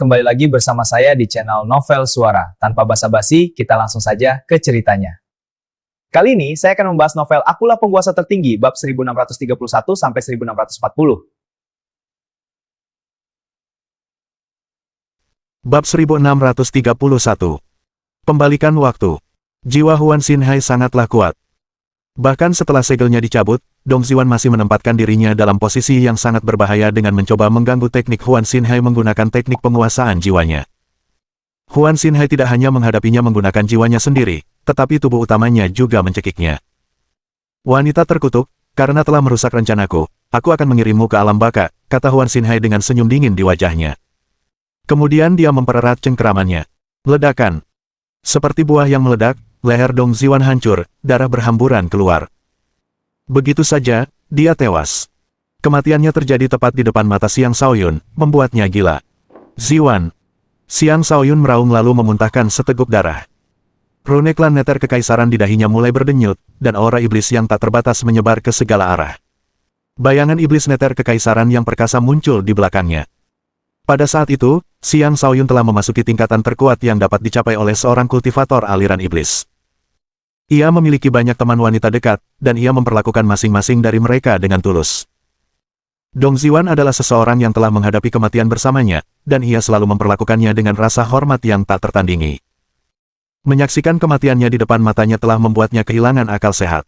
kembali lagi bersama saya di channel Novel Suara. Tanpa basa-basi, kita langsung saja ke ceritanya. Kali ini saya akan membahas novel Akulah Penguasa Tertinggi bab 1631 sampai 1640. Bab 1631. Pembalikan waktu. Jiwa Huan Xinhai sangatlah kuat. Bahkan setelah segelnya dicabut, Dong Ziwan masih menempatkan dirinya dalam posisi yang sangat berbahaya dengan mencoba mengganggu teknik Huan Xinhai menggunakan teknik penguasaan jiwanya. Huan Xinhai tidak hanya menghadapinya menggunakan jiwanya sendiri, tetapi tubuh utamanya juga mencekiknya. "Wanita terkutuk, karena telah merusak rencanaku, aku akan mengirimmu ke alam baka," kata Huan Xinhai dengan senyum dingin di wajahnya. Kemudian dia mempererat cengkeramannya. Ledakan. Seperti buah yang meledak, leher Dong Ziwan hancur, darah berhamburan keluar. Begitu saja, dia tewas. Kematiannya terjadi tepat di depan mata Xiang Shaoyun, membuatnya gila. "Ziwan!" Xiang Shaoyun meraung lalu memuntahkan seteguk darah. Rune klan neter kekaisaran di dahinya mulai berdenyut, dan aura iblis yang tak terbatas menyebar ke segala arah. Bayangan iblis neter kekaisaran yang perkasa muncul di belakangnya. Pada saat itu, Xiang Shaoyun telah memasuki tingkatan terkuat yang dapat dicapai oleh seorang kultivator aliran iblis. Ia memiliki banyak teman wanita dekat, dan ia memperlakukan masing-masing dari mereka dengan tulus. Dong Ziwan adalah seseorang yang telah menghadapi kematian bersamanya, dan ia selalu memperlakukannya dengan rasa hormat yang tak tertandingi. Menyaksikan kematiannya di depan matanya telah membuatnya kehilangan akal sehat.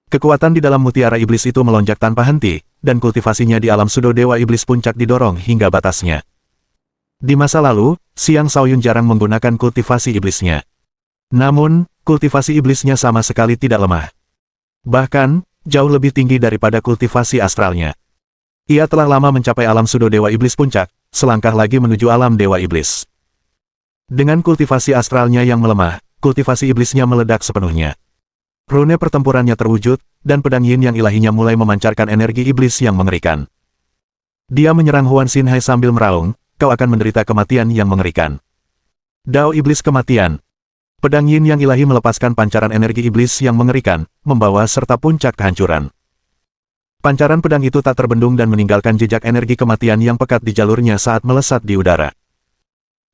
Kekuatan di dalam mutiara iblis itu melonjak tanpa henti, dan kultivasinya di alam sudo dewa iblis puncak didorong hingga batasnya. Di masa lalu, Xiang Shaoyun jarang menggunakan kultivasi iblisnya. Namun, kultivasi iblisnya sama sekali tidak lemah. Bahkan, jauh lebih tinggi daripada kultivasi astralnya. Ia telah lama mencapai alam sudo dewa iblis puncak, selangkah lagi menuju alam dewa iblis. Dengan kultivasi astralnya yang melemah, kultivasi iblisnya meledak sepenuhnya. Rune pertempurannya terwujud, dan pedang yin yang ilahinya mulai memancarkan energi iblis yang mengerikan. Dia menyerang Huan Xinhai sambil meraung, "Kau akan menderita kematian yang mengerikan." Dao iblis kematian. Pedang yin yang ilahi melepaskan pancaran energi iblis yang mengerikan, membawa serta puncak kehancuran. Pancaran pedang itu tak terbendung dan meninggalkan jejak energi kematian yang pekat di jalurnya saat melesat di udara.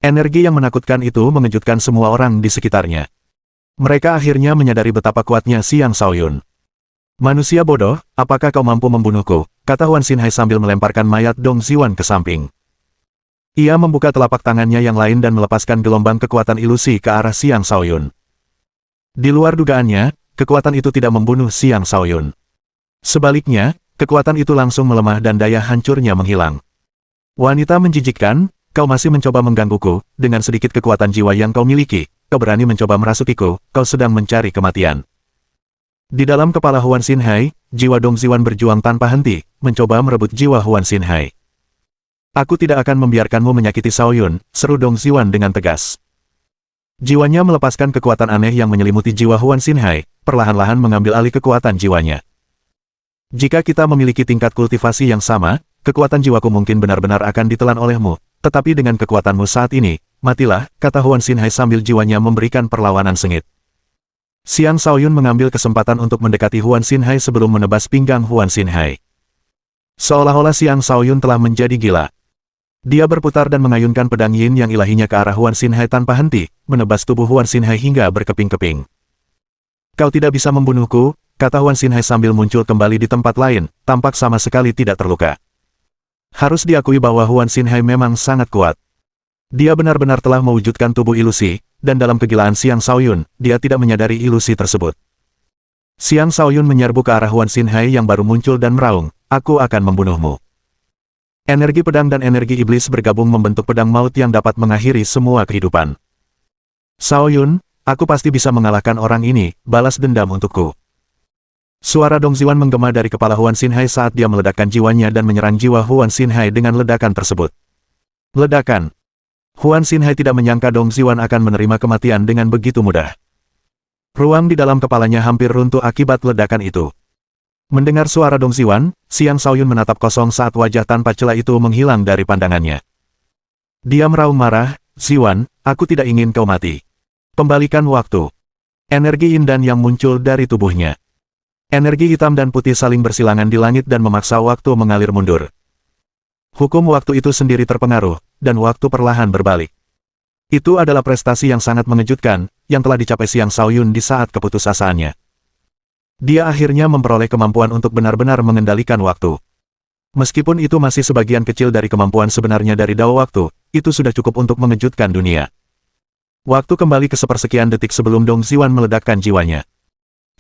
Energi yang menakutkan itu mengejutkan semua orang di sekitarnya. Mereka akhirnya menyadari betapa kuatnya Xiang Shaoyun. "Manusia bodoh, apakah kau mampu membunuhku?" kata Huan Xinhai sambil melemparkan mayat Dong Ziwan ke samping. Ia membuka telapak tangannya yang lain dan melepaskan gelombang kekuatan ilusi ke arah Xiang Shaoyun. Di luar dugaannya, kekuatan itu tidak membunuh Xiang Shaoyun. Sebaliknya, kekuatan itu langsung melemah dan daya hancurnya menghilang. "Wanita menjijikkan, kau masih mencoba menggangguku, dengan sedikit kekuatan jiwa yang kau miliki, kau berani mencoba merasukiku, kau sedang mencari kematian." Di dalam kepala Huan Xinhai, jiwa Dong Ziwan berjuang tanpa henti, mencoba merebut jiwa Huan Xinhai. "Aku tidak akan membiarkanmu menyakiti Shaoyun," seru Dong Ziwan dengan tegas. Jiwanya melepaskan kekuatan aneh yang menyelimuti jiwa Huan Xinhai, perlahan-lahan mengambil alih kekuatan jiwanya. "Jika kita memiliki tingkat kultivasi yang sama, kekuatan jiwaku mungkin benar-benar akan ditelan olehmu, tetapi dengan kekuatanmu saat ini, matilah," kata Huan Xinhai sambil jiwanya memberikan perlawanan sengit. Xiang Shaoyun mengambil kesempatan untuk mendekati Huan Xinhai sebelum menebas pinggang Huan Xinhai. Seolah-olah Xiang Shaoyun telah menjadi gila. Dia berputar dan mengayunkan pedang yin yang ilahinya ke arah Huan Xinhai tanpa henti, menebas tubuh Huan Xinhai hingga berkeping-keping. "Kau tidak bisa membunuhku," kata Huan Xinhai sambil muncul kembali di tempat lain, tampak sama sekali tidak terluka. Harus diakui bahwa Huan Xinhai memang sangat kuat. Dia benar-benar telah mewujudkan tubuh ilusi, dan dalam kegilaan Xiang Shaoyun, dia tidak menyadari ilusi tersebut. Xiang Shaoyun menyerbu ke arah Huan Xinhai yang baru muncul dan meraung, "Aku akan membunuhmu." Energi pedang dan energi iblis bergabung membentuk pedang maut yang dapat mengakhiri semua kehidupan. "Shaoyun, aku pasti bisa mengalahkan orang ini, balas dendam untukku." Suara Dong Ziwan menggema dari kepala Huan Xinhai saat dia meledakkan jiwanya dan menyerang jiwa Huan Xinhai dengan ledakan tersebut. Ledakan. Huan Xinhai tidak menyangka Dong Ziwan akan menerima kematian dengan begitu mudah. Ruang di dalam kepalanya hampir runtuh akibat ledakan itu. Mendengar suara Dong Ziwan, Xiang Shaoyun menatap kosong saat wajah tanpa celah itu menghilang dari pandangannya. Dia meraung marah, "Ziwan, aku tidak ingin kau mati. Kembalikan waktu." Energi indan yang muncul dari tubuhnya. Energi hitam dan putih saling bersilangan di langit dan memaksa waktu mengalir mundur. Hukum waktu itu sendiri terpengaruh, dan waktu perlahan berbalik. Itu adalah prestasi yang sangat mengejutkan, yang telah dicapai Xiang Shaoyun di saat keputusasaannya. Dia akhirnya memperoleh kemampuan untuk benar-benar mengendalikan waktu. Meskipun itu masih sebagian kecil dari kemampuan sebenarnya dari Dao Waktu, itu sudah cukup untuk mengejutkan dunia. Waktu kembali ke sepersekian detik sebelum Dong Ziwan meledakkan jiwanya.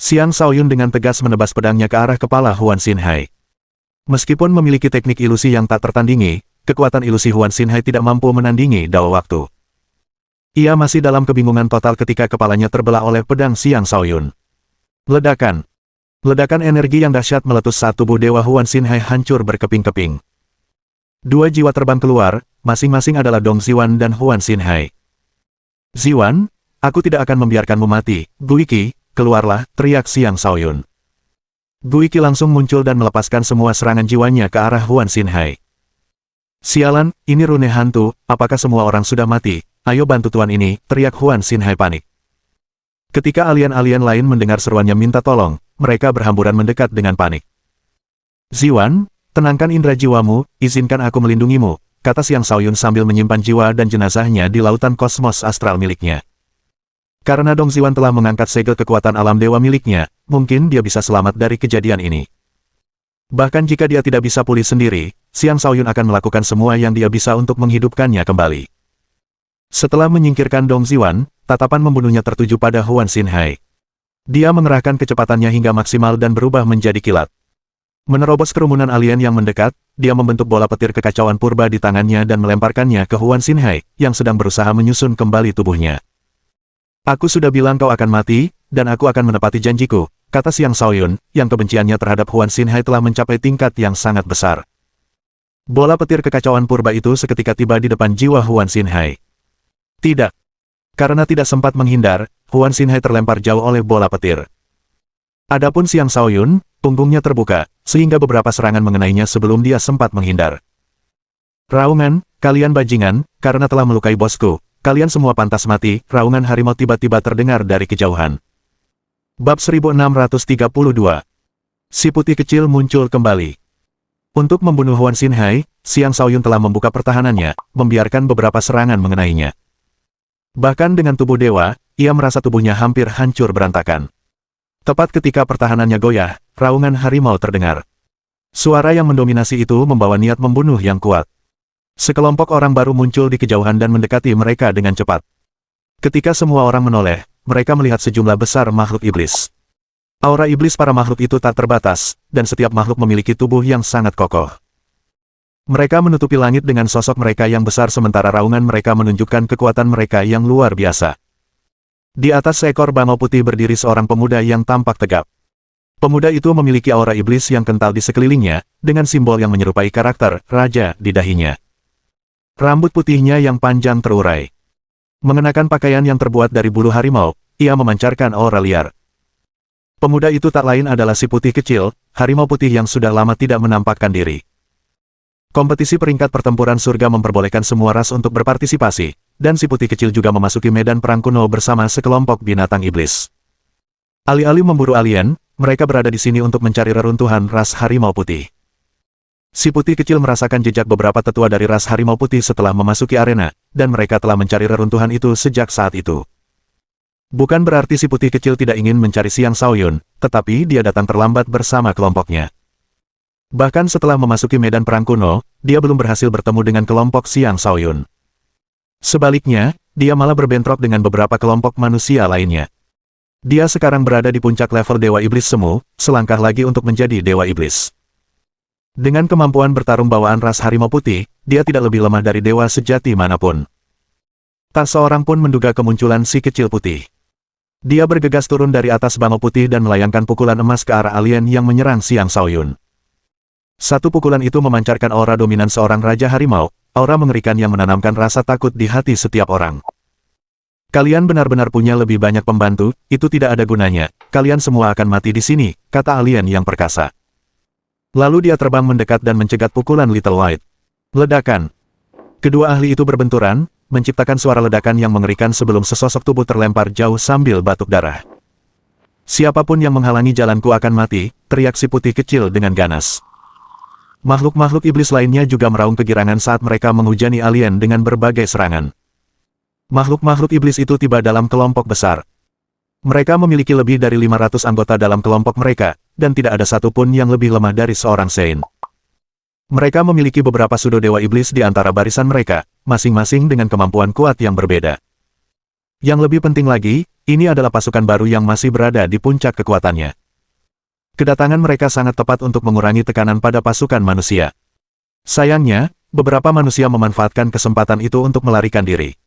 Xiang Shaoyun dengan tegas menebas pedangnya ke arah kepala Huan Xinhai. Meskipun memiliki teknik ilusi yang tak tertandingi, kekuatan ilusi Huan Xinhai tidak mampu menandingi Dao Waktu. Ia masih dalam kebingungan total ketika kepalanya terbelah oleh pedang Xiang Shaoyun. Ledakan. Ledakan energi yang dahsyat meletus saat tubuh Dewa Huan Xinhai hancur berkeping-keping. Dua jiwa terbang keluar, masing-masing adalah Dong Ziwan dan Huan Xinhai. "Ziwan, aku tidak akan membiarkanmu mati, Guiki, keluarlah," teriak Xiang Shaoyun. Guiki langsung muncul dan melepaskan semua serangan jiwanya ke arah Huan Xinhai. "Sialan, ini rune hantu, apakah semua orang sudah mati? Ayo bantu tuan ini," teriak Huan Xinhai panik. Ketika alien-alien lain mendengar seruannya minta tolong, mereka berhamburan mendekat dengan panik. "Ziwan, tenangkan indera jiwamu, izinkan aku melindungimu," kata Xiang Shaoyun sambil menyimpan jiwa dan jenazahnya di lautan kosmos astral miliknya. Karena Dong Ziwan telah mengangkat segel kekuatan alam dewa miliknya, mungkin dia bisa selamat dari kejadian ini. Bahkan jika dia tidak bisa pulih sendiri, Xiang Shaoyun akan melakukan semua yang dia bisa untuk menghidupkannya kembali. Setelah menyingkirkan Dong Ziwan, tatapan membunuhnya tertuju pada Huan Xinhai. Dia mengerahkan kecepatannya hingga maksimal dan berubah menjadi kilat. Menerobos kerumunan alien yang mendekat, dia membentuk bola petir kekacauan purba di tangannya dan melemparkannya ke Huan Xinhai, yang sedang berusaha menyusun kembali tubuhnya. "Aku sudah bilang kau akan mati, dan aku akan menepati janjiku," kata Xiang Shaoyun, yang kebenciannya terhadap Huan Xinhai telah mencapai tingkat yang sangat besar. Bola petir kekacauan purba itu seketika tiba di depan jiwa Huan Xinhai. Tidak. Karena tidak sempat menghindar, Huan Xinhai terlempar jauh oleh bola petir. Adapun Xiang Shaoyun, punggungnya terbuka, sehingga beberapa serangan mengenainya sebelum dia sempat menghindar. "Raungan, kalian bajingan, karena telah melukai bosku, kalian semua pantas mati," raungan harimau tiba-tiba terdengar dari kejauhan. Bab 1632. Si putih kecil muncul kembali. Untuk membunuh Huan Xinhai, Xiang Shaoyun telah membuka pertahanannya, membiarkan beberapa serangan mengenainya. Bahkan dengan tubuh dewa, ia merasa tubuhnya hampir hancur berantakan. Tepat ketika pertahanannya goyah, raungan harimau terdengar. Suara yang mendominasi itu membawa niat membunuh yang kuat. Sekelompok orang baru muncul di kejauhan dan mendekati mereka dengan cepat. Ketika semua orang menoleh, mereka melihat sejumlah besar makhluk iblis. Aura iblis para makhluk itu tak terbatas, dan setiap makhluk memiliki tubuh yang sangat kokoh. Mereka menutupi langit dengan sosok mereka yang besar sementara raungan mereka menunjukkan kekuatan mereka yang luar biasa. Di atas seekor bangau putih berdiri seorang pemuda yang tampak tegap. Pemuda itu memiliki aura iblis yang kental di sekelilingnya, dengan simbol yang menyerupai karakter raja di dahinya. Rambut putihnya yang panjang terurai. Mengenakan pakaian yang terbuat dari bulu harimau, ia memancarkan aura liar. Pemuda itu tak lain adalah si putih kecil, harimau putih yang sudah lama tidak menampakkan diri. Kompetisi peringkat pertempuran surga memperbolehkan semua ras untuk berpartisipasi, dan si putih kecil juga memasuki medan perang kuno bersama sekelompok binatang iblis. Alih-alih memburu alien, mereka berada di sini untuk mencari reruntuhan ras harimau putih. Si putih kecil merasakan jejak beberapa tetua dari ras harimau putih setelah memasuki arena, dan mereka telah mencari reruntuhan itu sejak saat itu. Bukan berarti si putih kecil tidak ingin mencari Xiang Shaoyun, tetapi dia datang terlambat bersama kelompoknya. Bahkan setelah memasuki medan perang kuno, dia belum berhasil bertemu dengan kelompok Xiang Shaoyun. Sebaliknya, dia malah berbentrok dengan beberapa kelompok manusia lainnya. Dia sekarang berada di puncak level Dewa Iblis Semu, selangkah lagi untuk menjadi Dewa Iblis. Dengan kemampuan bertarung bawaan ras harimau putih, dia tidak lebih lemah dari dewa sejati manapun. Tak seorang pun menduga kemunculan si kecil putih. Dia bergegas turun dari atas bangau putih dan melayangkan pukulan emas ke arah alien yang menyerang Xiang Shaoyun. Satu pukulan itu memancarkan aura dominan seorang raja harimau, aura mengerikan yang menanamkan rasa takut di hati setiap orang. "Kalian benar-benar punya lebih banyak pembantu, itu tidak ada gunanya, kalian semua akan mati di sini," kata alien yang perkasa. Lalu dia terbang mendekat dan mencegat pukulan Little White. Ledakan. Kedua ahli itu berbenturan, menciptakan suara ledakan yang mengerikan sebelum sesosok tubuh terlempar jauh sambil batuk darah. "Siapapun yang menghalangi jalanku akan mati," teriak si putih kecil dengan ganas. Makhluk-makhluk iblis lainnya juga meraung kegirangan saat mereka menghujani alien dengan berbagai serangan. Makhluk-makhluk iblis itu tiba dalam kelompok besar. Mereka memiliki lebih dari 500 anggota dalam kelompok mereka, dan tidak ada satupun yang lebih lemah dari seorang Saint. Mereka memiliki beberapa pseudo dewa iblis di antara barisan mereka, masing-masing dengan kemampuan kuat yang berbeda. Yang lebih penting lagi, ini adalah pasukan baru yang masih berada di puncak kekuatannya. Kedatangan mereka sangat tepat untuk mengurangi tekanan pada pasukan manusia. Sayangnya, beberapa manusia memanfaatkan kesempatan itu untuk melarikan diri.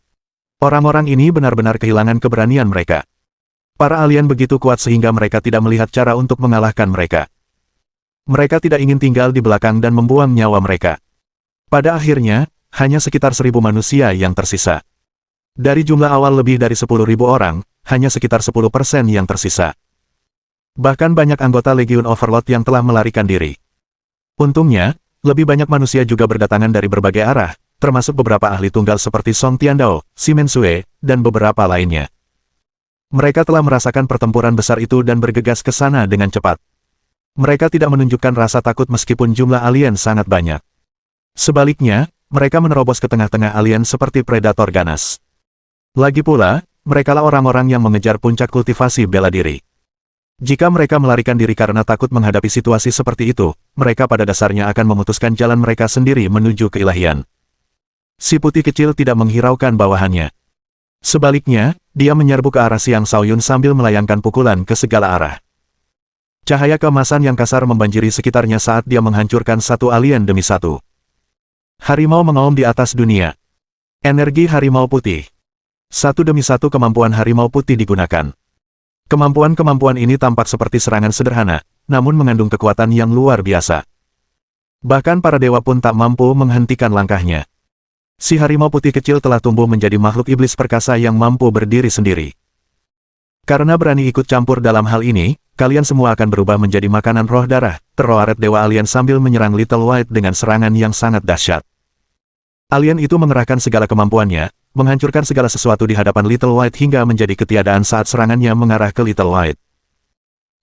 Orang-orang ini benar-benar kehilangan keberanian mereka. Para alien begitu kuat sehingga mereka tidak melihat cara untuk mengalahkan mereka. Mereka tidak ingin tinggal di belakang dan membuang nyawa mereka. Pada akhirnya, hanya sekitar 1.000 manusia yang tersisa. Dari jumlah awal lebih dari 10.000 orang, hanya sekitar 10% yang tersisa. Bahkan banyak anggota Legion Overlord yang telah melarikan diri. Untungnya, lebih banyak manusia juga berdatangan dari berbagai arah, termasuk beberapa ahli tunggal seperti Song Tiandao, Simen Sue, dan beberapa lainnya. Mereka telah merasakan pertempuran besar itu dan bergegas ke sana dengan cepat. Mereka tidak menunjukkan rasa takut meskipun jumlah alien sangat banyak. Sebaliknya, mereka menerobos ke tengah-tengah alien seperti predator ganas. Lagi pula, merekalah orang-orang yang mengejar puncak kultivasi bela diri. Jika mereka melarikan diri karena takut menghadapi situasi seperti itu, mereka pada dasarnya akan memutuskan jalan mereka sendiri menuju keilahian. Si putih kecil tidak menghiraukan bawahannya. Sebaliknya, dia menyerbu ke arah Xiang Shaoyun sambil melayangkan pukulan ke segala arah. Cahaya keemasan yang kasar membanjiri sekitarnya saat dia menghancurkan satu alien demi satu. Harimau mengaum di atas dunia. Energi harimau putih. Satu demi satu kemampuan harimau putih digunakan. Kemampuan-kemampuan ini tampak seperti serangan sederhana, namun mengandung kekuatan yang luar biasa. Bahkan para dewa pun tak mampu menghentikan langkahnya. Si harimau putih kecil telah tumbuh menjadi makhluk iblis perkasa yang mampu berdiri sendiri. Karena berani ikut campur dalam hal ini, kalian semua akan berubah menjadi makanan roh darah, terroaret dewa alien sambil menyerang Little White dengan serangan yang sangat dahsyat. Alien itu mengerahkan segala kemampuannya, menghancurkan segala sesuatu di hadapan Little White hingga menjadi ketiadaan saat serangannya mengarah ke Little White.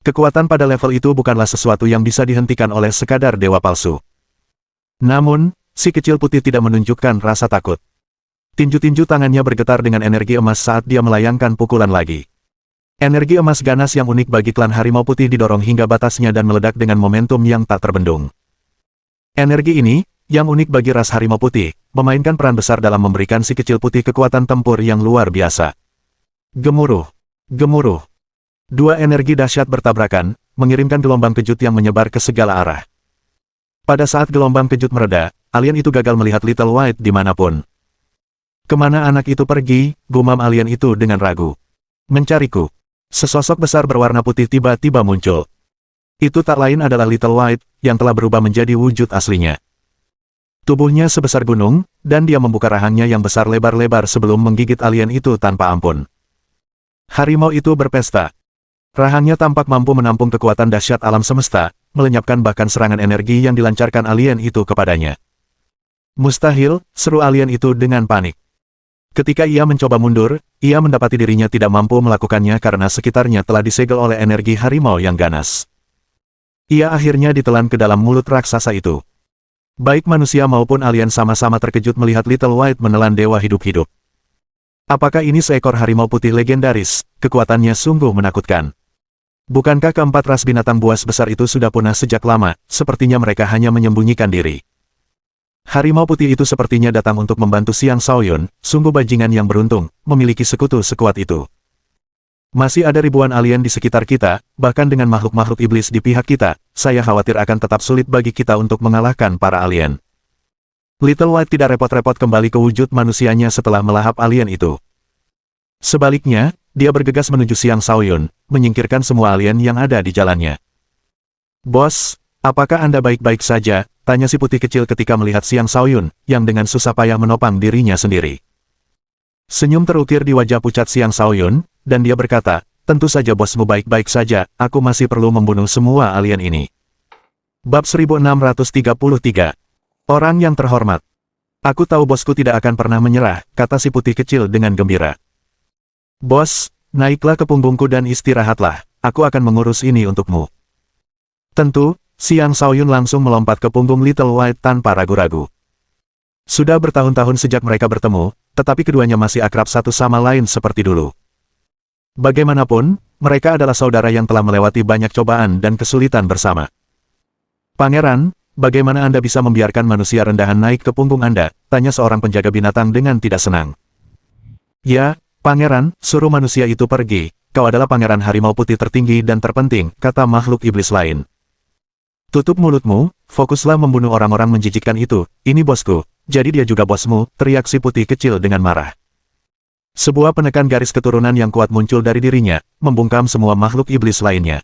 Kekuatan pada level itu bukanlah sesuatu yang bisa dihentikan oleh sekadar dewa palsu. Namun, si kecil putih tidak menunjukkan rasa takut. Tinju-tinju tangannya bergetar dengan energi emas saat dia melayangkan pukulan lagi. Energi emas ganas yang unik bagi klan harimau putih didorong hingga batasnya dan meledak dengan momentum yang tak terbendung. Energi ini, yang unik bagi ras harimau putih, memainkan peran besar dalam memberikan si kecil putih kekuatan tempur yang luar biasa. Gemuruh. Gemuruh. Dua energi dahsyat bertabrakan, mengirimkan gelombang kejut yang menyebar ke segala arah. Pada saat gelombang kejut mereda, alien itu gagal melihat Little White dimanapun. Kemana anak itu pergi, gumam alien itu dengan ragu. Mencariku. Sesosok besar berwarna putih tiba-tiba muncul. Itu tak lain adalah Little White, yang telah berubah menjadi wujud aslinya. Tubuhnya sebesar gunung, dan dia membuka rahangnya yang besar lebar-lebar sebelum menggigit alien itu tanpa ampun. Harimau itu berpesta. Rahangnya tampak mampu menampung kekuatan dahsyat alam semesta, melenyapkan bahkan serangan energi yang dilancarkan alien itu kepadanya. Mustahil, seru alien itu dengan panik. Ketika ia mencoba mundur, ia mendapati dirinya tidak mampu melakukannya karena sekitarnya telah disegel oleh energi harimau yang ganas. Ia akhirnya ditelan ke dalam mulut raksasa itu. Baik manusia maupun alien sama-sama terkejut melihat Little White menelan dewa hidup-hidup. Apakah ini seekor harimau putih legendaris? Kekuatannya sungguh menakutkan. Bukankah keempat ras binatang buas besar itu sudah punah sejak lama, sepertinya mereka hanya menyembunyikan diri. Harimau putih itu sepertinya datang untuk membantu Xiang Shaoyun, sungguh bajingan yang beruntung, memiliki sekutu sekuat itu. Masih ada ribuan alien di sekitar kita, bahkan dengan makhluk-makhluk iblis di pihak kita, saya khawatir akan tetap sulit bagi kita untuk mengalahkan para alien. Little White tidak repot-repot kembali ke wujud manusianya setelah melahap alien itu. Sebaliknya, dia bergegas menuju Xiang Shaoyun, menyingkirkan semua alien yang ada di jalannya. "Bos, apakah Anda baik-baik saja?" tanya si putih kecil ketika melihat Xiang Shaoyun, yang dengan susah payah menopang dirinya sendiri. Senyum terukir di wajah pucat Xiang Shaoyun, dan dia berkata, "Tentu saja bosmu baik-baik saja, aku masih perlu membunuh semua alien ini." Bab 1633. Orang yang terhormat. "Aku tahu bosku tidak akan pernah menyerah," kata si putih kecil dengan gembira. "Bos, naiklah ke punggungku dan istirahatlah, aku akan mengurus ini untukmu." "Tentu, Xiang Shaoyun langsung melompat ke punggung Little White tanpa ragu-ragu. Sudah bertahun-tahun sejak mereka bertemu, tetapi keduanya masih akrab satu sama lain seperti dulu. Bagaimanapun, mereka adalah saudara yang telah melewati banyak cobaan dan kesulitan bersama. Pangeran, bagaimana Anda bisa membiarkan manusia rendahan naik ke punggung Anda? Tanya seorang penjaga binatang dengan tidak senang. Ya, Pangeran, suruh manusia itu pergi. Kau adalah pangeran harimau putih tertinggi dan terpenting, kata makhluk iblis lain. Tutup mulutmu, fokuslah membunuh orang-orang menjijikkan itu, ini bosku, jadi dia juga bosmu, teriak si putih kecil dengan marah. Sebuah penekan garis keturunan yang kuat muncul dari dirinya, membungkam semua makhluk iblis lainnya.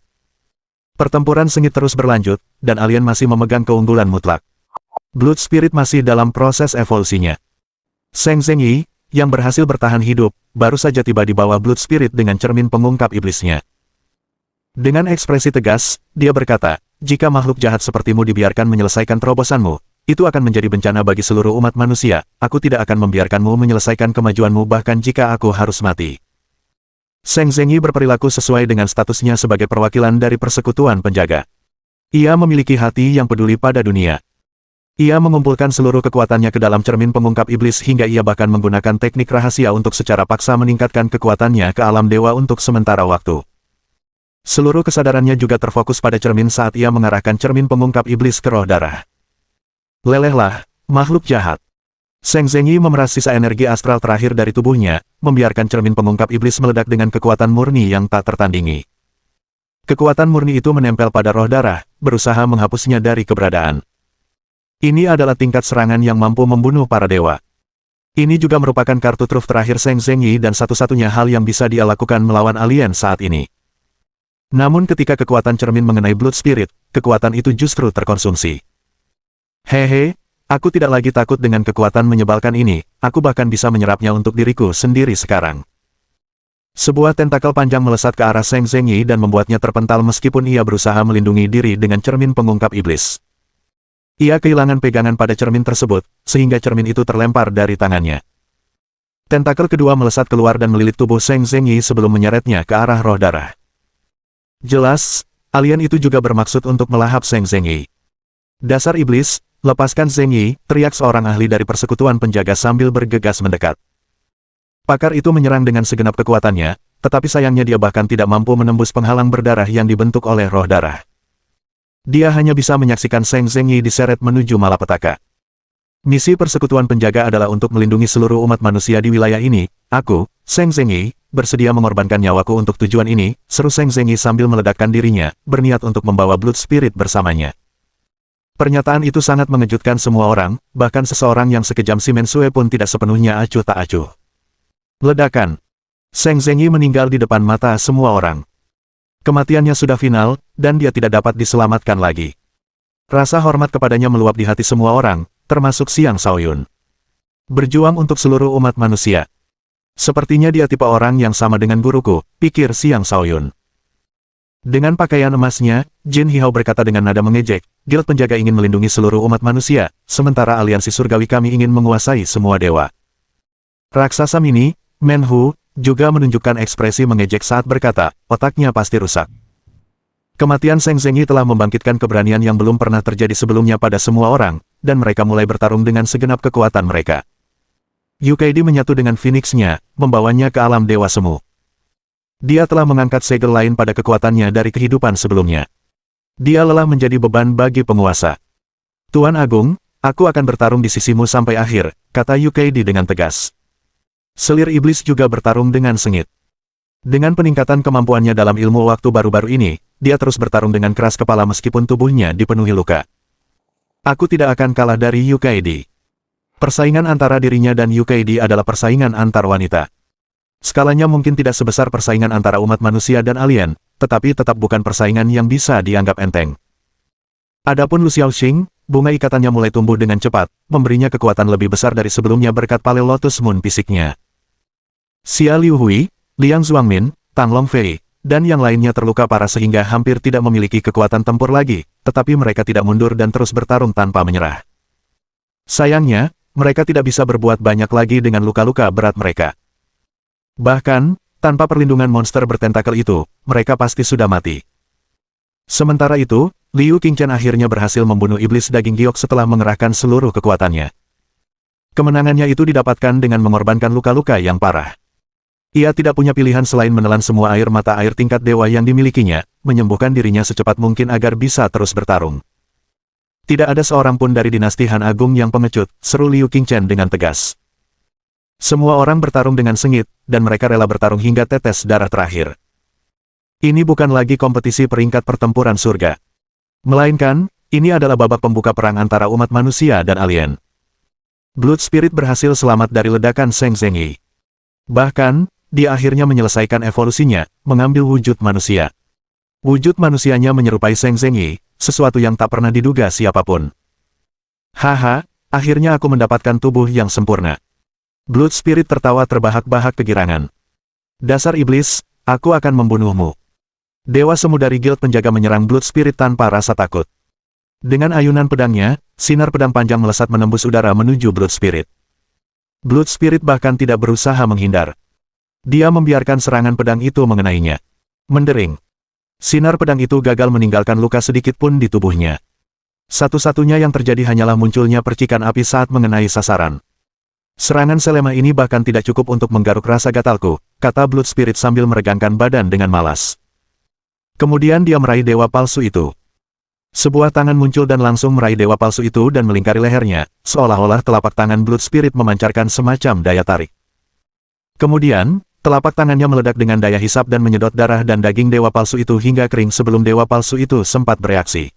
Pertempuran sengit terus berlanjut, dan alien masih memegang keunggulan mutlak. Blood Spirit masih dalam proses evolusinya. Sheng Zengyi, yang berhasil bertahan hidup, baru saja tiba di bawah Blood Spirit dengan cermin pengungkap iblisnya. Dengan ekspresi tegas, dia berkata, jika makhluk jahat sepertimu dibiarkan menyelesaikan terobosanmu, itu akan menjadi bencana bagi seluruh umat manusia, aku tidak akan membiarkanmu menyelesaikan kemajuanmu bahkan jika aku harus mati. Sheng Zengyi berperilaku sesuai dengan statusnya sebagai perwakilan dari persekutuan penjaga. Ia memiliki hati yang peduli pada dunia. Ia mengumpulkan seluruh kekuatannya ke dalam cermin pengungkap iblis hingga ia bahkan menggunakan teknik rahasia untuk secara paksa meningkatkan kekuatannya ke alam dewa untuk sementara waktu. Seluruh kesadarannya juga terfokus pada cermin saat ia mengarahkan cermin pengungkap iblis ke roh darah. Lelehlah, makhluk jahat. Sheng Zengyi memeras sisa energi astral terakhir dari tubuhnya, membiarkan cermin pengungkap iblis meledak dengan kekuatan murni yang tak tertandingi. Kekuatan murni itu menempel pada roh darah, berusaha menghapusnya dari keberadaan. Ini adalah tingkat serangan yang mampu membunuh para dewa. Ini juga merupakan kartu truf terakhir Sheng Zengyi dan satu-satunya hal yang bisa dia lakukan melawan alien saat ini. Namun ketika kekuatan cermin mengenai Blood Spirit, kekuatan itu justru terkonsumsi. Hehe, aku tidak lagi takut dengan kekuatan menyebalkan ini, aku bahkan bisa menyerapnya untuk diriku sendiri sekarang. Sebuah tentakel panjang melesat ke arah Sheng Zengyi dan membuatnya terpental meskipun ia berusaha melindungi diri dengan cermin pengungkap iblis. Ia kehilangan pegangan pada cermin tersebut, sehingga cermin itu terlempar dari tangannya. Tentakel kedua melesat keluar dan melilit tubuh Sheng Zengyi sebelum menyeretnya ke arah roh darah. Jelas, alien itu juga bermaksud untuk melahap Sheng Zengyi. Dasar iblis, lepaskan Zengyi, teriak seorang ahli dari persekutuan penjaga sambil bergegas mendekat. Pakar itu menyerang dengan segenap kekuatannya, tetapi sayangnya dia bahkan tidak mampu menembus penghalang berdarah yang dibentuk oleh roh darah. Dia hanya bisa menyaksikan Sheng Zengyi diseret menuju malapetaka. Misi persekutuan penjaga adalah untuk melindungi seluruh umat manusia di wilayah ini. Aku, Sheng Zengyi, bersedia mengorbankan nyawaku untuk tujuan ini, seru Sheng Zengyi sambil meledakkan dirinya, berniat untuk membawa Blood Spirit bersamanya. Pernyataan itu sangat mengejutkan semua orang, bahkan seseorang yang sekejam si Mensue pun tidak sepenuhnya acuh tak acuh. Ledakan. Sheng Zengyi meninggal di depan mata semua orang. Kematiannya sudah final, dan dia tidak dapat diselamatkan lagi. Rasa hormat kepadanya meluap di hati semua orang, termasuk Xiang Shaoyun. Berjuang untuk seluruh umat manusia. Sepertinya dia tipe orang yang sama dengan guruku, pikir Xiang Shaoyun. Dengan pakaian emasnya, Jin Hihao berkata dengan nada mengejek, Guild Penjaga ingin melindungi seluruh umat manusia, sementara aliansi surgawi kami ingin menguasai semua dewa. Raksasa mini, Menhu, juga menunjukkan ekspresi mengejek saat berkata, otaknya pasti rusak. Kematian Sheng Zengyi telah membangkitkan keberanian yang belum pernah terjadi sebelumnya pada semua orang, dan mereka mulai bertarung dengan segenap kekuatan mereka. Yukaidi menyatu dengan Phoenix-nya, membawanya ke alam dewa semu. Dia telah mengangkat segel lain pada kekuatannya dari kehidupan sebelumnya. Dia lelah menjadi beban bagi penguasa. Tuan Agung, aku akan bertarung di sisimu sampai akhir, kata Yukaidi dengan tegas. Selir iblis juga bertarung dengan sengit. Dengan peningkatan kemampuannya dalam ilmu waktu baru-baru ini, dia terus bertarung dengan keras kepala meskipun tubuhnya dipenuhi luka. Aku tidak akan kalah dari Yukaidi. Persaingan antara dirinya dan Yukaidi adalah persaingan antar wanita. Skalanya mungkin tidak sebesar persaingan antara umat manusia dan alien, tetapi tetap bukan persaingan yang bisa dianggap enteng. Adapun Lu Xiaoxing, bunga ikatannya mulai tumbuh dengan cepat, memberinya kekuatan lebih besar dari sebelumnya berkat Pale Lotus Moon fisiknya. Xia Liuhui, Liang Zuangmin, Tang Longfei, dan yang lainnya terluka parah sehingga hampir tidak memiliki kekuatan tempur lagi, tetapi mereka tidak mundur dan terus bertarung tanpa menyerah. Sayangnya, mereka tidak bisa berbuat banyak lagi dengan luka-luka berat mereka. Bahkan, tanpa perlindungan monster bertentakel itu, mereka pasti sudah mati. Sementara itu, Liu Qingchen akhirnya berhasil membunuh iblis daging giok setelah mengerahkan seluruh kekuatannya. Kemenangannya itu didapatkan dengan mengorbankan luka-luka yang parah. Ia tidak punya pilihan selain menelan semua air mata air tingkat dewa yang dimilikinya, menyembuhkan dirinya secepat mungkin agar bisa terus bertarung. Tidak ada seorang pun dari dinasti Han Agung yang pengecut, seru Liu Qingchen dengan tegas. Semua orang bertarung dengan sengit, dan mereka rela bertarung hingga tetes darah terakhir. Ini bukan lagi kompetisi peringkat pertempuran surga. Melainkan, ini adalah babak pembuka perang antara umat manusia dan alien. Blood Spirit berhasil selamat dari ledakan Shang Zhengyi. Bahkan, dia akhirnya menyelesaikan evolusinya, mengambil wujud manusia. Wujud manusianya menyerupai Shang Zhengyi, sesuatu yang tak pernah diduga siapapun. Haha, akhirnya aku mendapatkan tubuh yang sempurna. Blood Spirit tertawa terbahak-bahak kegirangan. Dasar iblis, aku akan membunuhmu. Dewa semu dari Guild Penjaga menyerang Blood Spirit tanpa rasa takut. Dengan ayunan pedangnya, sinar pedang panjang melesat menembus udara menuju Blood Spirit. Blood Spirit bahkan tidak berusaha menghindar. Dia membiarkan serangan pedang itu mengenainya. Mendering. Sinar pedang itu gagal meninggalkan luka sedikit pun di tubuhnya. Satu-satunya yang terjadi hanyalah munculnya percikan api saat mengenai sasaran. Serangan selema ini bahkan tidak cukup untuk menggaruk rasa gatalku, kata Blood Spirit sambil meregangkan badan dengan malas. Kemudian dia meraih dewa palsu itu. Sebuah tangan muncul dan langsung meraih dewa palsu itu dan melingkari lehernya, seolah-olah telapak tangan Blood Spirit memancarkan semacam daya tarik. Kemudian, telapak tangannya meledak dengan daya hisap dan menyedot darah dan daging dewa palsu itu hingga kering sebelum dewa palsu itu sempat bereaksi.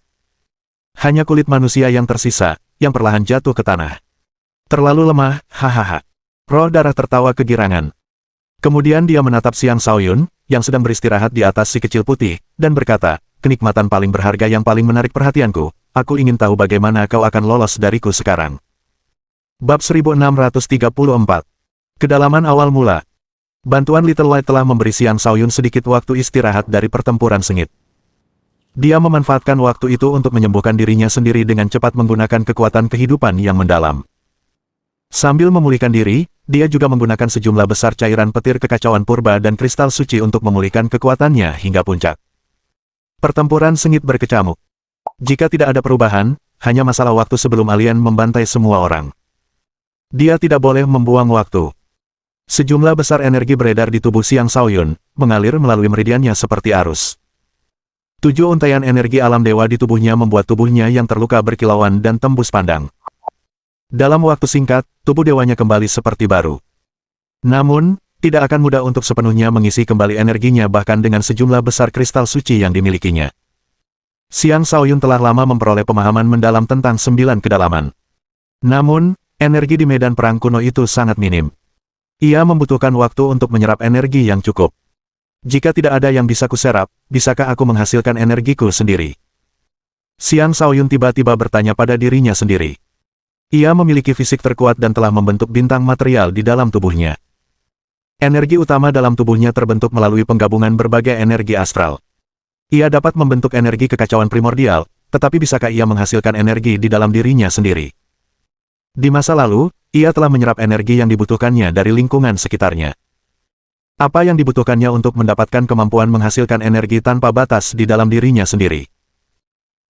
Hanya kulit manusia yang tersisa, yang perlahan jatuh ke tanah. Terlalu lemah, hahaha. Roh darah tertawa kegirangan. Kemudian dia menatap Xiang Shaoyun, yang sedang beristirahat di atas si kecil putih, dan berkata, kenikmatan paling berharga yang paling menarik perhatianku, aku ingin tahu bagaimana kau akan lolos dariku sekarang. Bab 1634. Kedalaman awal mula. Bantuan Little White telah memberi Xiang Shaoyun sedikit waktu istirahat dari pertempuran sengit. Dia memanfaatkan waktu itu untuk menyembuhkan dirinya sendiri dengan cepat menggunakan kekuatan kehidupan yang mendalam. Sambil memulihkan diri, dia juga menggunakan sejumlah besar cairan petir kekacauan purba dan kristal suci untuk memulihkan kekuatannya hingga puncak. Pertempuran sengit berkecamuk. Jika tidak ada perubahan, hanya masalah waktu sebelum alien membantai semua orang. Dia tidak boleh membuang waktu. Sejumlah besar energi beredar di tubuh Xiang Shaoyun, mengalir melalui meridiannya seperti arus. 7 untaian energi alam dewa di tubuhnya membuat tubuhnya yang terluka berkilauan dan tembus pandang. Dalam waktu singkat, tubuh dewanya kembali seperti baru. Namun, tidak akan mudah untuk sepenuhnya mengisi kembali energinya bahkan dengan sejumlah besar kristal suci yang dimilikinya. Xiang Shaoyun telah lama memperoleh pemahaman mendalam tentang 9 kedalaman. Namun, energi di medan perang kuno itu sangat minim. Ia membutuhkan waktu untuk menyerap energi yang cukup. Jika tidak ada yang bisa kuserap, bisakah aku menghasilkan energiku sendiri? Xiang Shaoyun tiba-tiba bertanya pada dirinya sendiri. Ia memiliki fisik terkuat dan telah membentuk bintang material di dalam tubuhnya. Energi utama dalam tubuhnya terbentuk melalui penggabungan berbagai energi astral. Ia dapat membentuk energi kekacauan primordial, tetapi bisakah ia menghasilkan energi di dalam dirinya sendiri? Di masa lalu, ia telah menyerap energi yang dibutuhkannya dari lingkungan sekitarnya. Apa yang dibutuhkannya untuk mendapatkan kemampuan menghasilkan energi tanpa batas di dalam dirinya sendiri?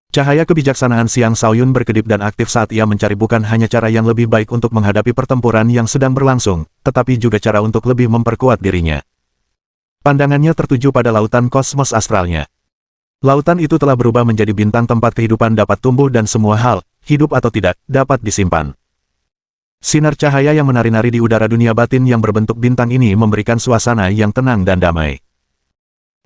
Cahaya kebijaksanaan Xiang Shaoyun berkedip dan aktif saat ia mencari bukan hanya cara yang lebih baik untuk menghadapi pertempuran yang sedang berlangsung, tetapi juga cara untuk lebih memperkuat dirinya. Pandangannya tertuju pada lautan kosmos astralnya. Lautan itu telah berubah menjadi bintang tempat kehidupan dapat tumbuh dan semua hal, hidup atau tidak, dapat disimpan. Sinar cahaya yang menari-nari di udara dunia batin yang berbentuk bintang ini memberikan suasana yang tenang dan damai.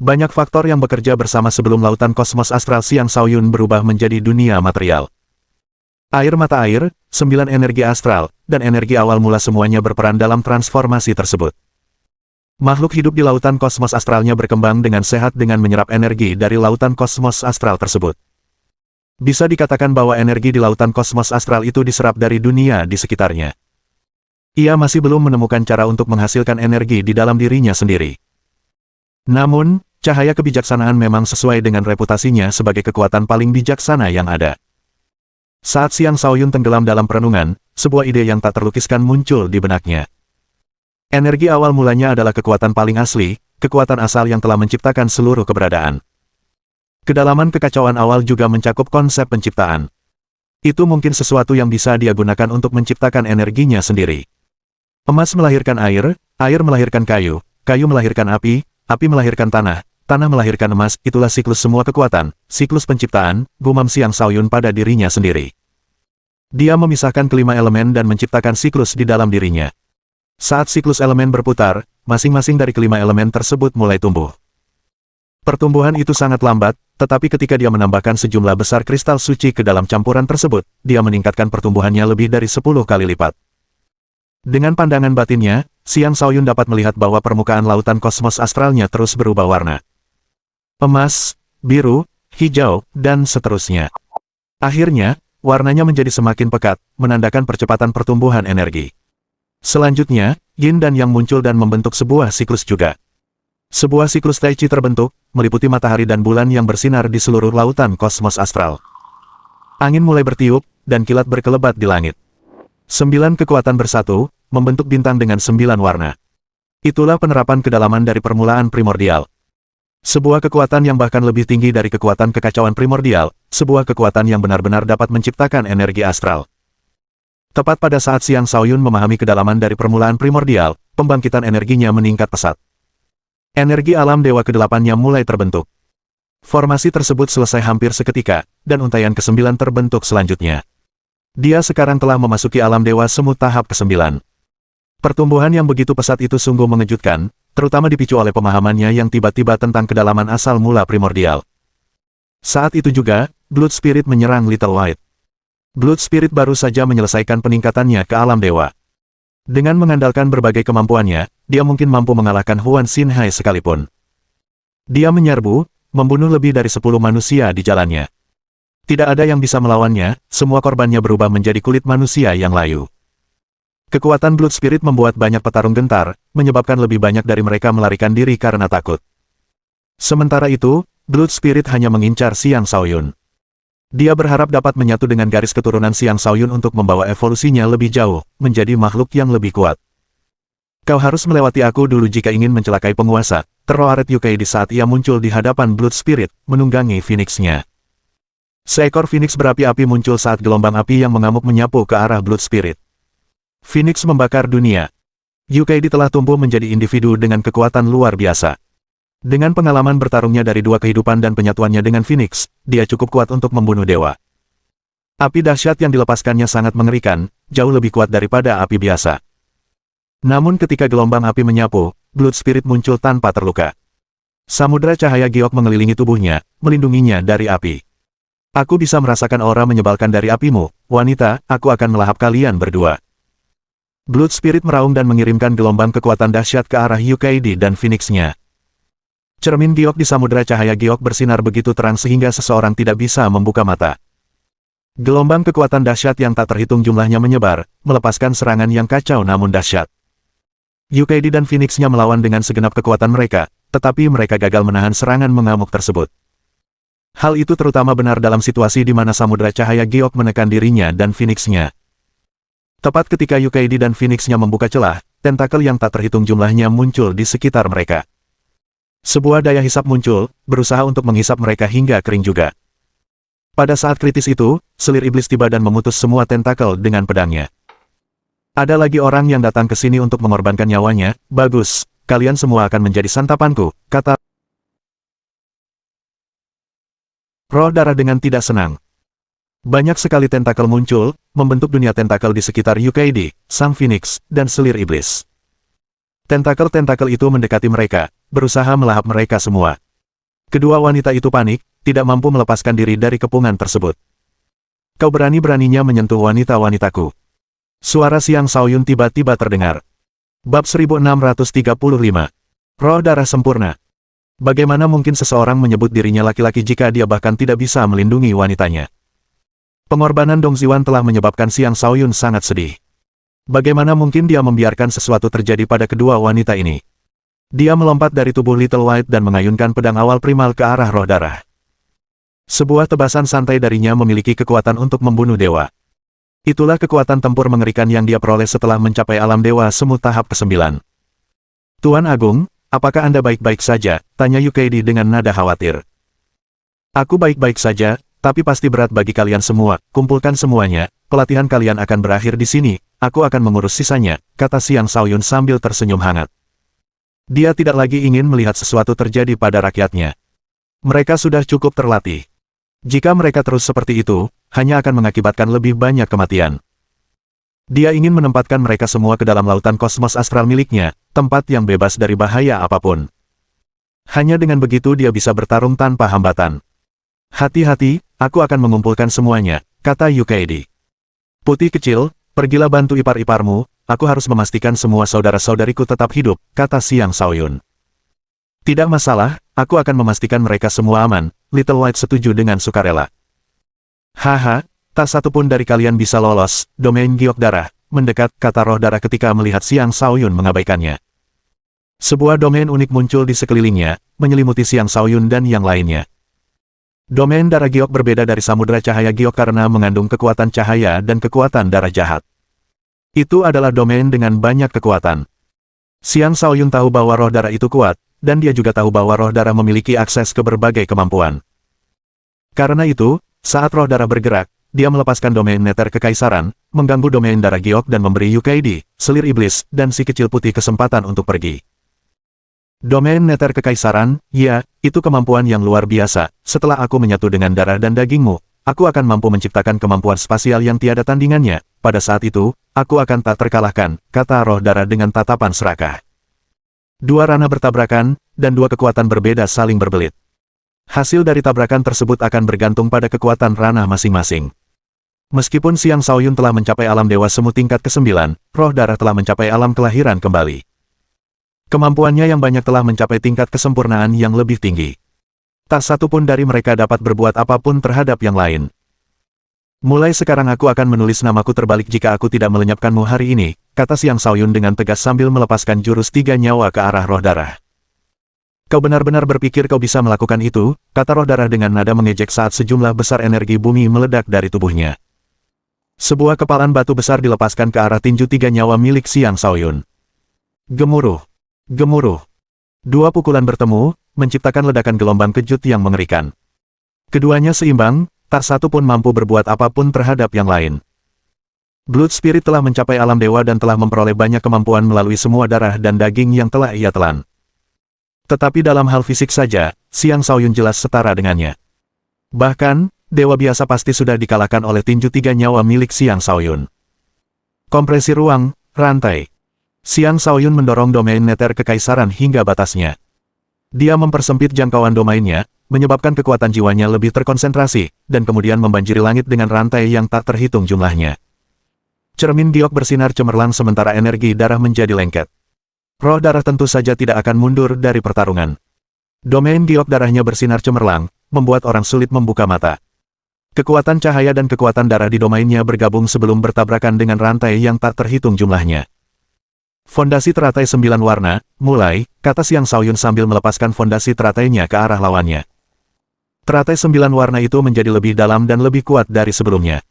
Banyak faktor yang bekerja bersama sebelum lautan kosmos astral Xiang Shaoyun berubah menjadi dunia material. Air mata air, 9 energi astral, dan energi awal mula semuanya berperan dalam transformasi tersebut. Makhluk hidup di lautan kosmos astralnya berkembang dengan sehat dengan menyerap energi dari lautan kosmos astral tersebut. Bisa dikatakan bahwa energi di lautan kosmos astral itu diserap dari dunia di sekitarnya. Ia masih belum menemukan cara untuk menghasilkan energi di dalam dirinya sendiri. Namun, cahaya kebijaksanaan memang sesuai dengan reputasinya sebagai kekuatan paling bijaksana yang ada. Saat Xiang Shaoyun tenggelam dalam perenungan, sebuah ide yang tak terlukiskan muncul di benaknya. Energi awal mulanya adalah kekuatan paling asli, kekuatan asal yang telah menciptakan seluruh keberadaan. Kedalaman kekacauan awal juga mencakup konsep penciptaan. Itu mungkin sesuatu yang bisa dia gunakan untuk menciptakan energinya sendiri. Emas melahirkan air, air melahirkan kayu, kayu melahirkan api, api melahirkan tanah, tanah melahirkan emas. Itulah siklus semua kekuatan, siklus penciptaan, gumam Xiang Shaoyun pada dirinya sendiri. Dia memisahkan kelima elemen dan menciptakan siklus di dalam dirinya. Saat siklus elemen berputar, masing-masing dari kelima elemen tersebut mulai tumbuh. Pertumbuhan itu sangat lambat, tetapi ketika dia menambahkan sejumlah besar kristal suci ke dalam campuran tersebut, dia meningkatkan pertumbuhannya lebih dari 10 kali lipat. Dengan pandangan batinnya, Xiang Shaoyun dapat melihat bahwa permukaan lautan kosmos astralnya terus berubah warna. Emas, biru, hijau, dan seterusnya. Akhirnya, warnanya menjadi semakin pekat, menandakan percepatan pertumbuhan energi. Selanjutnya, Yin dan Yang muncul dan membentuk sebuah siklus juga. Sebuah siklus Tai Chi terbentuk, meliputi matahari dan bulan yang bersinar di seluruh lautan kosmos astral. Angin mulai bertiup, dan kilat berkelebat di langit. 9 kekuatan bersatu, membentuk bintang dengan 9 warna. Itulah penerapan kedalaman dari permulaan primordial. Sebuah kekuatan yang bahkan lebih tinggi dari kekuatan kekacauan primordial, sebuah kekuatan yang benar-benar dapat menciptakan energi astral. Tepat pada saat Xiang Shaoyun memahami kedalaman dari permulaan primordial, pembangkitan energinya meningkat pesat. Energi alam dewa ke-8-nya mulai terbentuk. Formasi tersebut selesai hampir seketika, dan untaian ke-9 terbentuk selanjutnya. Dia sekarang telah memasuki alam dewa semu tahap ke-9. Pertumbuhan yang begitu pesat itu sungguh mengejutkan, terutama dipicu oleh pemahamannya yang tiba-tiba tentang kedalaman asal mula primordial. Saat itu juga, Blood Spirit menyerang Little White. Blood Spirit baru saja menyelesaikan peningkatannya ke alam dewa. Dengan mengandalkan berbagai kemampuannya, dia mungkin mampu mengalahkan Huan Xinhai sekalipun. Dia menyerbu, membunuh lebih dari 10 manusia di jalannya. Tidak ada yang bisa melawannya, semua korbannya berubah menjadi kulit manusia yang layu. Kekuatan Blood Spirit membuat banyak petarung gentar, menyebabkan lebih banyak dari mereka melarikan diri karena takut. Sementara itu, Blood Spirit hanya mengincar Xiang Shaoyun. Dia berharap dapat menyatu dengan garis keturunan Xiang Shaoyun untuk membawa evolusinya lebih jauh, menjadi makhluk yang lebih kuat. Kau harus melewati aku dulu jika ingin mencelakai penguasa, teroaret Yukai di saat ia muncul di hadapan Blood Spirit, menunggangi Phoenix-nya. Seekor Phoenix berapi-api muncul saat gelombang api yang mengamuk menyapu ke arah Blood Spirit. Phoenix membakar dunia. Yukai telah tumbuh menjadi individu dengan kekuatan luar biasa. Dengan pengalaman bertarungnya dari 2 kehidupan dan penyatuannya dengan Phoenix, dia cukup kuat untuk membunuh dewa. Api dahsyat yang dilepaskannya sangat mengerikan, jauh lebih kuat daripada api biasa. Namun ketika gelombang api menyapu, Blood Spirit muncul tanpa terluka. Samudra cahaya giok mengelilingi tubuhnya, melindunginya dari api. Aku bisa merasakan aura menyebalkan dari apimu, wanita, aku akan melahap kalian berdua. Blood Spirit meraung dan mengirimkan gelombang kekuatan dahsyat ke arah Yukai dan Phoenix-nya. Cermin giok di samudera cahaya giok bersinar begitu terang sehingga seseorang tidak bisa membuka mata. Gelombang kekuatan dahsyat yang tak terhitung jumlahnya menyebar, melepaskan serangan yang kacau namun dahsyat. Yukai dan Phoenix-nya melawan dengan segenap kekuatan mereka, tetapi mereka gagal menahan serangan mengamuk tersebut. Hal itu terutama benar dalam situasi di mana samudera cahaya giok menekan dirinya dan Phoenix-nya. Tepat ketika Yukai dan Phoenix-nya membuka celah, tentakel yang tak terhitung jumlahnya muncul di sekitar mereka. Sebuah daya hisap muncul, berusaha untuk menghisap mereka hingga kering juga. Pada saat kritis itu, selir iblis tiba dan memutus semua tentakel dengan pedangnya. Ada lagi orang yang datang ke sini untuk mengorbankan nyawanya, bagus, kalian semua akan menjadi santapanku, kata roh darah dengan tidak senang. Banyak sekali tentakel muncul, membentuk dunia tentakel di sekitar Yukai, Sang Phoenix, dan selir iblis. Tentakel-tentakel itu mendekati mereka, berusaha melahap mereka semua. Kedua wanita itu panik, tidak mampu melepaskan diri dari kepungan tersebut. Kau berani-beraninya menyentuh wanita-wanitaku. Suara Xiang Shaoyun tiba-tiba terdengar. Bab 1635. Roh darah sempurna. Bagaimana mungkin seseorang menyebut dirinya laki-laki jika dia bahkan tidak bisa melindungi wanitanya? Pengorbanan Dong Ziwan telah menyebabkan Xiang Shaoyun sangat sedih. Bagaimana mungkin dia membiarkan sesuatu terjadi pada kedua wanita ini? Dia melompat dari tubuh Little White dan mengayunkan pedang awal primal ke arah roh darah. Sebuah tebasan santai darinya memiliki kekuatan untuk membunuh dewa. Itulah kekuatan tempur mengerikan yang dia peroleh setelah mencapai alam dewa semu tahap ke-9. Tuan Agung, apakah Anda baik-baik saja? Tanya Yukai dengan nada khawatir. Aku baik-baik saja, tapi pasti berat bagi kalian semua. Kumpulkan semuanya, pelatihan kalian akan berakhir di sini, aku akan mengurus sisanya, kata Xiang Shaoyun sambil tersenyum hangat. Dia tidak lagi ingin melihat sesuatu terjadi pada rakyatnya. Mereka sudah cukup terlatih. Jika mereka terus seperti itu, hanya akan mengakibatkan lebih banyak kematian. Dia ingin menempatkan mereka semua ke dalam lautan kosmos astral miliknya, tempat yang bebas dari bahaya apapun. Hanya dengan begitu dia bisa bertarung tanpa hambatan. Hati-hati, aku akan mengumpulkan semuanya, kata Yukaidi. Putih kecil, pergilah bantu ipar-iparmu, aku harus memastikan semua saudara-saudariku tetap hidup, kata Xiang Shaoyun. Tidak masalah, aku akan memastikan mereka semua aman, Little White setuju dengan sukarela. Haha, tak satu pun dari kalian bisa lolos, domain giok darah, mendekat, kata roh darah ketika melihat Xiang Shaoyun mengabaikannya. Sebuah domain unik muncul di sekelilingnya, menyelimuti Xiang Shaoyun dan yang lainnya. Domain darah giok berbeda dari samudera cahaya giok karena mengandung kekuatan cahaya dan kekuatan darah jahat. Itu adalah domain dengan banyak kekuatan. Xiang Shaoyun tahu bahwa roh darah itu kuat, dan dia juga tahu bahwa roh darah memiliki akses ke berbagai kemampuan. Karena itu, saat roh darah bergerak, dia melepaskan domain neter kekaisaran, mengganggu domain darah giok dan memberi Yukaidi, selir iblis, dan si kecil putih kesempatan untuk pergi. Domain neter kekaisaran, ya, itu kemampuan yang luar biasa. Setelah aku menyatu dengan darah dan dagingmu, aku akan mampu menciptakan kemampuan spasial yang tiada tandingannya. Pada saat itu, aku akan tak terkalahkan, kata roh darah dengan tatapan serakah. Dua ranah bertabrakan, dan dua kekuatan berbeda saling berbelit. Hasil dari tabrakan tersebut akan bergantung pada kekuatan ranah masing-masing. Meskipun Xiang Shaoyun telah mencapai alam dewa semu tingkat ke-9, roh darah telah mencapai alam kelahiran kembali. Kemampuannya yang banyak telah mencapai tingkat kesempurnaan yang lebih tinggi. Tak satu pun dari mereka dapat berbuat apapun terhadap yang lain. Mulai sekarang aku akan menulis namaku terbalik jika aku tidak melenyapkanmu hari ini, kata Xiang Shaoyun dengan tegas sambil melepaskan jurus 3 nyawa ke arah roh darah. Kau benar-benar berpikir kau bisa melakukan itu, kata roh darah dengan nada mengejek saat sejumlah besar energi bumi meledak dari tubuhnya. Sebuah kepalan batu besar dilepaskan ke arah tinju 3 nyawa milik Xiang Shaoyun. Gemuruh. Gemuruh. Dua pukulan bertemu, menciptakan ledakan gelombang kejut yang mengerikan. Keduanya seimbang, tak satu pun mampu berbuat apapun terhadap yang lain. Blood Spirit telah mencapai alam dewa dan telah memperoleh banyak kemampuan melalui semua darah dan daging yang telah ia telan. Tetapi dalam hal fisik saja, Xiang Shaoyun jelas setara dengannya. Bahkan, dewa biasa pasti sudah dikalahkan oleh tinju 3 nyawa milik Xiang Shaoyun. Kompresi ruang, rantai. Xiang Shaoyun mendorong domain neter kekaisaran hingga batasnya. Dia mempersempit jangkauan domainnya, menyebabkan kekuatan jiwanya lebih terkonsentrasi, dan kemudian membanjiri langit dengan rantai yang tak terhitung jumlahnya. Cermin giok bersinar cemerlang sementara energi darah menjadi lengket. Roh darah tentu saja tidak akan mundur dari pertarungan. Domain giok darahnya bersinar cemerlang, membuat orang sulit membuka mata. Kekuatan cahaya dan kekuatan darah di domainnya bergabung sebelum bertabrakan dengan rantai yang tak terhitung jumlahnya. Fondasi teratai 9 warna, mulai, kata Xiang Shaoyun sambil melepaskan fondasi teratainya ke arah lawannya. Teratai 9 warna itu menjadi lebih dalam dan lebih kuat dari sebelumnya.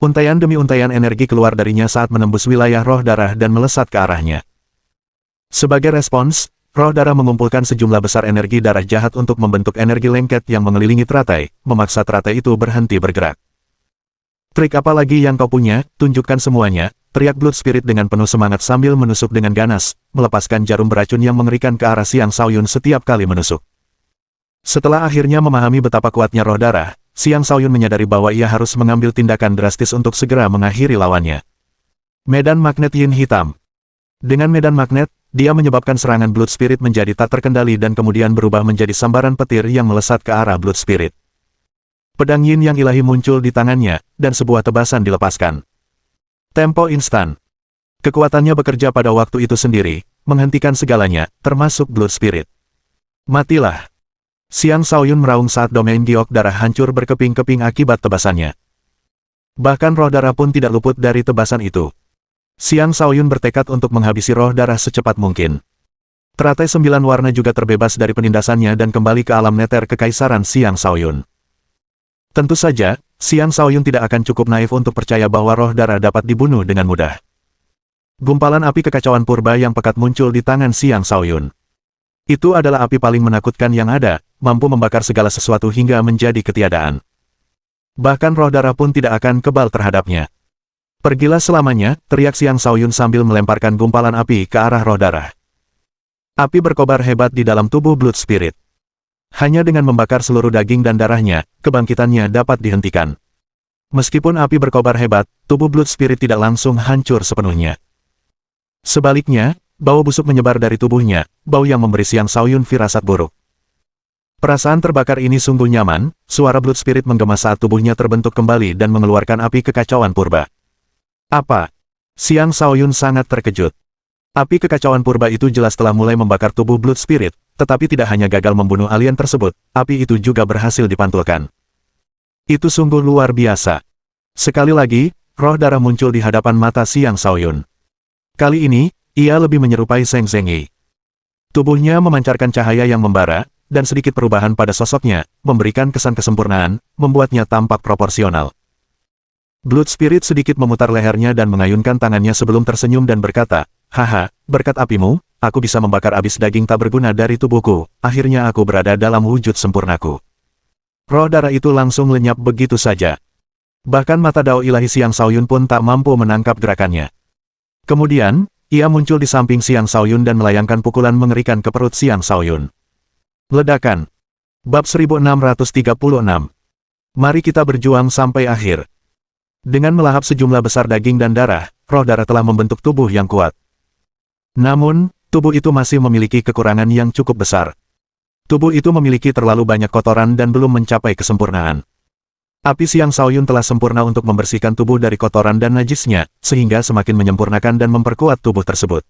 Untaian demi untaian energi keluar darinya saat menembus wilayah roh darah dan melesat ke arahnya. Sebagai respons, roh darah mengumpulkan sejumlah besar energi darah jahat untuk membentuk energi lengket yang mengelilingi teratai, memaksa teratai itu berhenti bergerak. Trik apa lagi yang kau punya, tunjukkan semuanya, teriak Blood Spirit dengan penuh semangat sambil menusuk dengan ganas, melepaskan jarum beracun yang mengerikan ke arah Xiang Shaoyun setiap kali menusuk. Setelah akhirnya memahami betapa kuatnya roh darah, Xiang Shaoyun menyadari bahwa ia harus mengambil tindakan drastis untuk segera mengakhiri lawannya. Medan magnet yin hitam. Dengan medan magnet, dia menyebabkan serangan Blood Spirit menjadi tak terkendali dan kemudian berubah menjadi sambaran petir yang melesat ke arah Blood Spirit. Pedang yin yang ilahi muncul di tangannya, dan sebuah tebasan dilepaskan. Tempo instan. Kekuatannya bekerja pada waktu itu sendiri, menghentikan segalanya, termasuk Blood Spirit. Matilah. Xiang Shaoyun meraung saat domain giok darah hancur berkeping-keping akibat tebasannya. Bahkan roh darah pun tidak luput dari tebasan itu. Xiang Shaoyun bertekad untuk menghabisi roh darah secepat mungkin. Teratai 9 warna juga terbebas dari penindasannya dan kembali ke alam neter kekaisaran Xiang Shaoyun. Tentu saja, Xiang Shaoyun tidak akan cukup naif untuk percaya bahwa roh darah dapat dibunuh dengan mudah. Gumpalan api kekacauan purba yang pekat muncul di tangan Xiang Shaoyun. Itu adalah api paling menakutkan yang ada, mampu membakar segala sesuatu hingga menjadi ketiadaan. Bahkan roh darah pun tidak akan kebal terhadapnya. Pergilah selamanya, teriak Xiang Shaoyun sambil melemparkan gumpalan api ke arah roh darah. Api berkobar hebat di dalam tubuh Blood Spirit. Hanya dengan membakar seluruh daging dan darahnya, kebangkitannya dapat dihentikan. Meskipun api berkobar hebat, tubuh Blood Spirit tidak langsung hancur sepenuhnya. Sebaliknya, bau busuk menyebar dari tubuhnya, bau yang memberi Xiang Shaoyun firasat buruk. Perasaan terbakar ini sungguh nyaman, suara Blood Spirit menggema saat tubuhnya terbentuk kembali dan mengeluarkan api kekacauan purba. Apa? Xiang Shaoyun sangat terkejut. Api kekacauan purba itu jelas telah mulai membakar tubuh Blood Spirit, tetapi tidak hanya gagal membunuh alien tersebut, api itu juga berhasil dipantulkan. Itu sungguh luar biasa. Sekali lagi, roh darah muncul di hadapan mata Xiang Shaoyun. Kali ini, ia lebih menyerupai Zheng Zhengyi. Tubuhnya memancarkan cahaya yang membara, dan sedikit perubahan pada sosoknya, memberikan kesan kesempurnaan, membuatnya tampak proporsional. Blood Spirit sedikit memutar lehernya dan mengayunkan tangannya sebelum tersenyum dan berkata, "Haha, berkat apimu, aku bisa membakar habis daging tak berguna dari tubuhku, akhirnya aku berada dalam wujud sempurnaku." Roh darah itu langsung lenyap begitu saja. Bahkan mata dao ilahi Xiang Shaoyun pun tak mampu menangkap gerakannya. Kemudian, ia muncul di samping Xiang Shaoyun dan melayangkan pukulan mengerikan ke perut Xiang Shaoyun. Ledakan. Bab 1636. Mari kita berjuang sampai akhir. Dengan melahap sejumlah besar daging dan darah, roh darah telah membentuk tubuh yang kuat. Namun, tubuh itu masih memiliki kekurangan yang cukup besar. Tubuh itu memiliki terlalu banyak kotoran dan belum mencapai kesempurnaan. Api Xiang Shaoyun telah sempurna untuk membersihkan tubuh dari kotoran dan najisnya, sehingga semakin menyempurnakan dan memperkuat tubuh tersebut.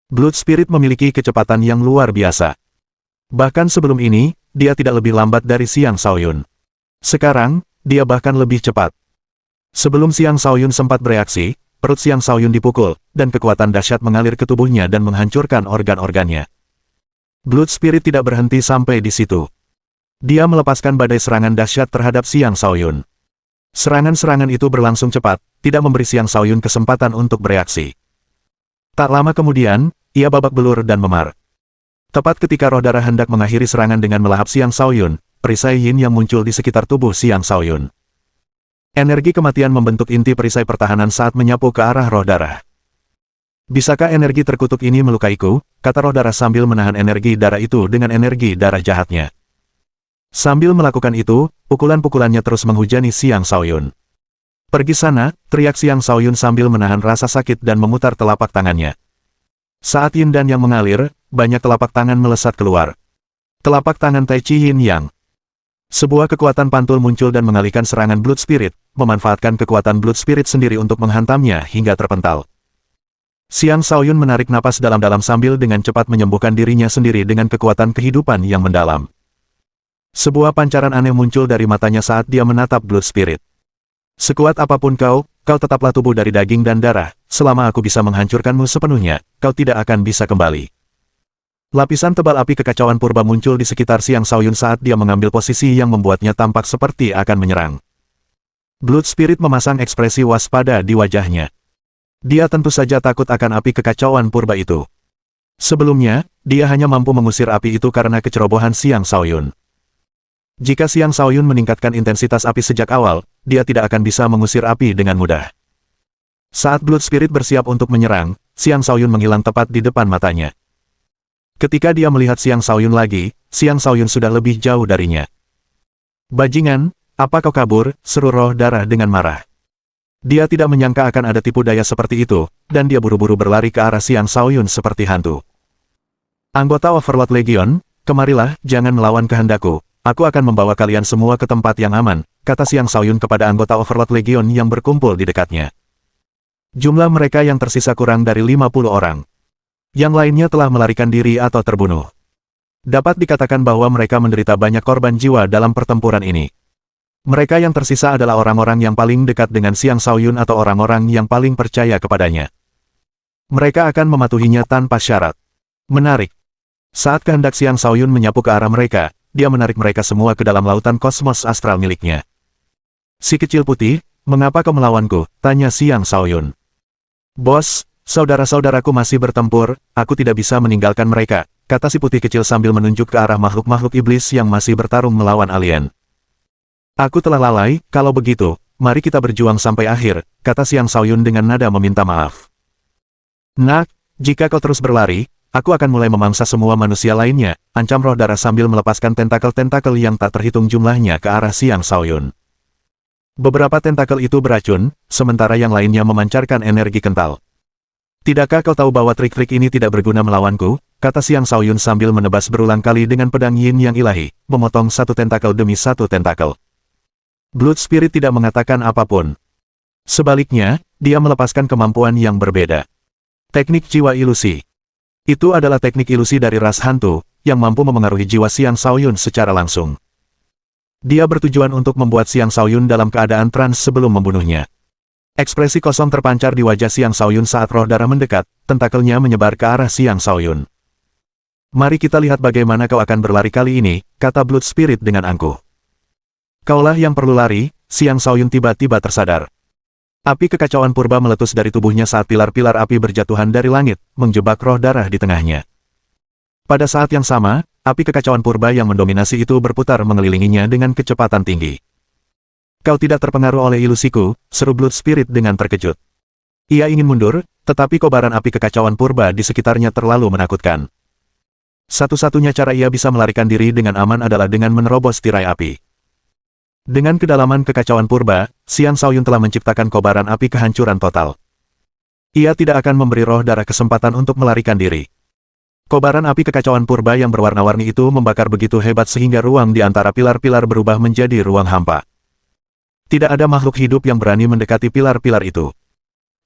Blood Spirit memiliki kecepatan yang luar biasa. Bahkan sebelum ini, dia tidak lebih lambat dari Xiang Shaoyun. Sekarang, dia bahkan lebih cepat. Sebelum Xiang Shaoyun sempat bereaksi, perut Xiang Shaoyun dipukul, dan kekuatan dahsyat mengalir ke tubuhnya dan menghancurkan organ-organnya. Blood Spirit tidak berhenti sampai di situ. Dia melepaskan badai serangan dahsyat terhadap Xiang Shaoyun. Serangan-serangan itu berlangsung cepat, tidak memberi Xiang Shaoyun kesempatan untuk bereaksi. Tak lama kemudian, ia babak belur dan memar. Tepat ketika roh darah hendak mengakhiri serangan dengan melahap Xiang Shaoyun, perisai yin yang muncul di sekitar tubuh Xiang Shaoyun. Energi kematian membentuk inti perisai pertahanan saat menyapu ke arah roh darah. "Bisakah energi terkutuk ini melukaiku?" kata roh darah sambil menahan energi darah itu dengan energi darah jahatnya. Sambil melakukan itu, pukulan-pukulannya terus menghujani Xiang Shaoyun. "Pergi sana," teriak Xiang Shaoyun sambil menahan rasa sakit dan memutar telapak tangannya. Saat yin dan yang mengalir, banyak telapak tangan melesat keluar. Telapak tangan Tai Chi Yin Yang. Sebuah kekuatan pantul muncul dan mengalihkan serangan Blood Spirit, memanfaatkan kekuatan Blood Spirit sendiri untuk menghantamnya hingga terpental. Xiang Shaoyun menarik napas dalam-dalam sambil dengan cepat menyembuhkan dirinya sendiri dengan kekuatan kehidupan yang mendalam. Sebuah pancaran aneh muncul dari matanya saat dia menatap Blood Spirit. "Sekuat apapun kau tetaplah tubuh dari daging dan darah, selama aku bisa menghancurkanmu sepenuhnya, kau tidak akan bisa kembali." Lapisan tebal api kekacauan purba muncul di sekitar Xiang Shaoyun saat dia mengambil posisi yang membuatnya tampak seperti akan menyerang. Blood Spirit memasang ekspresi waspada di wajahnya. Dia tentu saja takut akan api kekacauan purba itu. Sebelumnya, dia hanya mampu mengusir api itu karena kecerobohan Xiang Shaoyun. Jika Xiang Shaoyun meningkatkan intensitas api sejak awal, dia tidak akan bisa mengusir api dengan mudah. Saat Blood Spirit bersiap untuk menyerang, Xiang Shaoyun menghilang tepat di depan matanya. Ketika dia melihat Xiang Shaoyun lagi, Xiang Shaoyun sudah lebih jauh darinya. "Bajingan, apa kau kabur?" seru roh darah dengan marah. Dia tidak menyangka akan ada tipu daya seperti itu, dan dia buru-buru berlari ke arah Xiang Shaoyun seperti hantu. "Anggota Overlord Legion, kemarilah, jangan melawan kehendakku. Aku akan membawa kalian semua ke tempat yang aman," kata Xiang Shaoyun kepada anggota Overlord Legion yang berkumpul di dekatnya. Jumlah mereka yang tersisa kurang dari 50 orang. Yang lainnya telah melarikan diri atau terbunuh. Dapat dikatakan bahwa mereka menderita banyak korban jiwa dalam pertempuran ini. Mereka yang tersisa adalah orang-orang yang paling dekat dengan Xiang Shaoyun atau orang-orang yang paling percaya kepadanya. Mereka akan mematuhinya tanpa syarat. Menarik. Saat kehendak Xiang Shaoyun menyapu ke arah mereka, dia menarik mereka semua ke dalam lautan kosmos astral miliknya. "Si kecil putih, mengapa kau melawanku?" tanya Xiang Shaoyun. "Bos, saudara-saudaraku masih bertempur, aku tidak bisa meninggalkan mereka," kata si putih kecil sambil menunjuk ke arah makhluk-makhluk iblis yang masih bertarung melawan alien. Aku telah lalai, kalau begitu, mari kita berjuang sampai akhir, kata Xiang Shaoyun dengan nada meminta maaf. Nak, jika kau terus berlari, aku akan mulai memangsa semua manusia lainnya, ancam roh darah sambil melepaskan tentakel-tentakel yang tak terhitung jumlahnya ke arah Xiang Shaoyun. Beberapa tentakel itu beracun, sementara yang lainnya memancarkan energi kental. Tidakkah kau tahu bahwa trik-trik ini tidak berguna melawanku? Kata Xiang Shaoyun sambil menebas berulang kali dengan pedang yin yang ilahi, memotong satu tentakel demi satu tentakel. Blood Spirit tidak mengatakan apapun. Sebaliknya, dia melepaskan kemampuan yang berbeda. Teknik jiwa ilusi. Itu adalah teknik ilusi dari ras hantu, yang mampu memengaruhi jiwa Xiang Shaoyun secara langsung. Dia bertujuan untuk membuat Xiang Shaoyun dalam keadaan trans sebelum membunuhnya. Ekspresi kosong terpancar di wajah Xiang Shaoyun saat roh darah mendekat, tentakelnya menyebar ke arah Xiang Shaoyun. Mari kita lihat bagaimana kau akan berlari kali ini, kata Blood Spirit dengan angkuh. Kaulah yang perlu lari, Xiang Shaoyun tiba-tiba tersadar. Api kekacauan purba meletus dari tubuhnya saat pilar-pilar api berjatuhan dari langit, menjebak roh darah di tengahnya. Pada saat yang sama, api kekacauan purba yang mendominasi itu berputar mengelilinginya dengan kecepatan tinggi. Kau tidak terpengaruh oleh ilusiku, seru Blood Spirit dengan terkejut. Ia ingin mundur, tetapi kobaran api kekacauan purba di sekitarnya terlalu menakutkan. Satu-satunya cara ia bisa melarikan diri dengan aman adalah dengan menerobos tirai api. Dengan kedalaman kekacauan purba, Xiang Shaoyun telah menciptakan kobaran api kehancuran total. Ia tidak akan memberi roh darah kesempatan untuk melarikan diri. Kobaran api kekacauan purba yang berwarna-warni itu membakar begitu hebat sehingga ruang di antara pilar-pilar berubah menjadi ruang hampa. Tidak ada makhluk hidup yang berani mendekati pilar-pilar itu.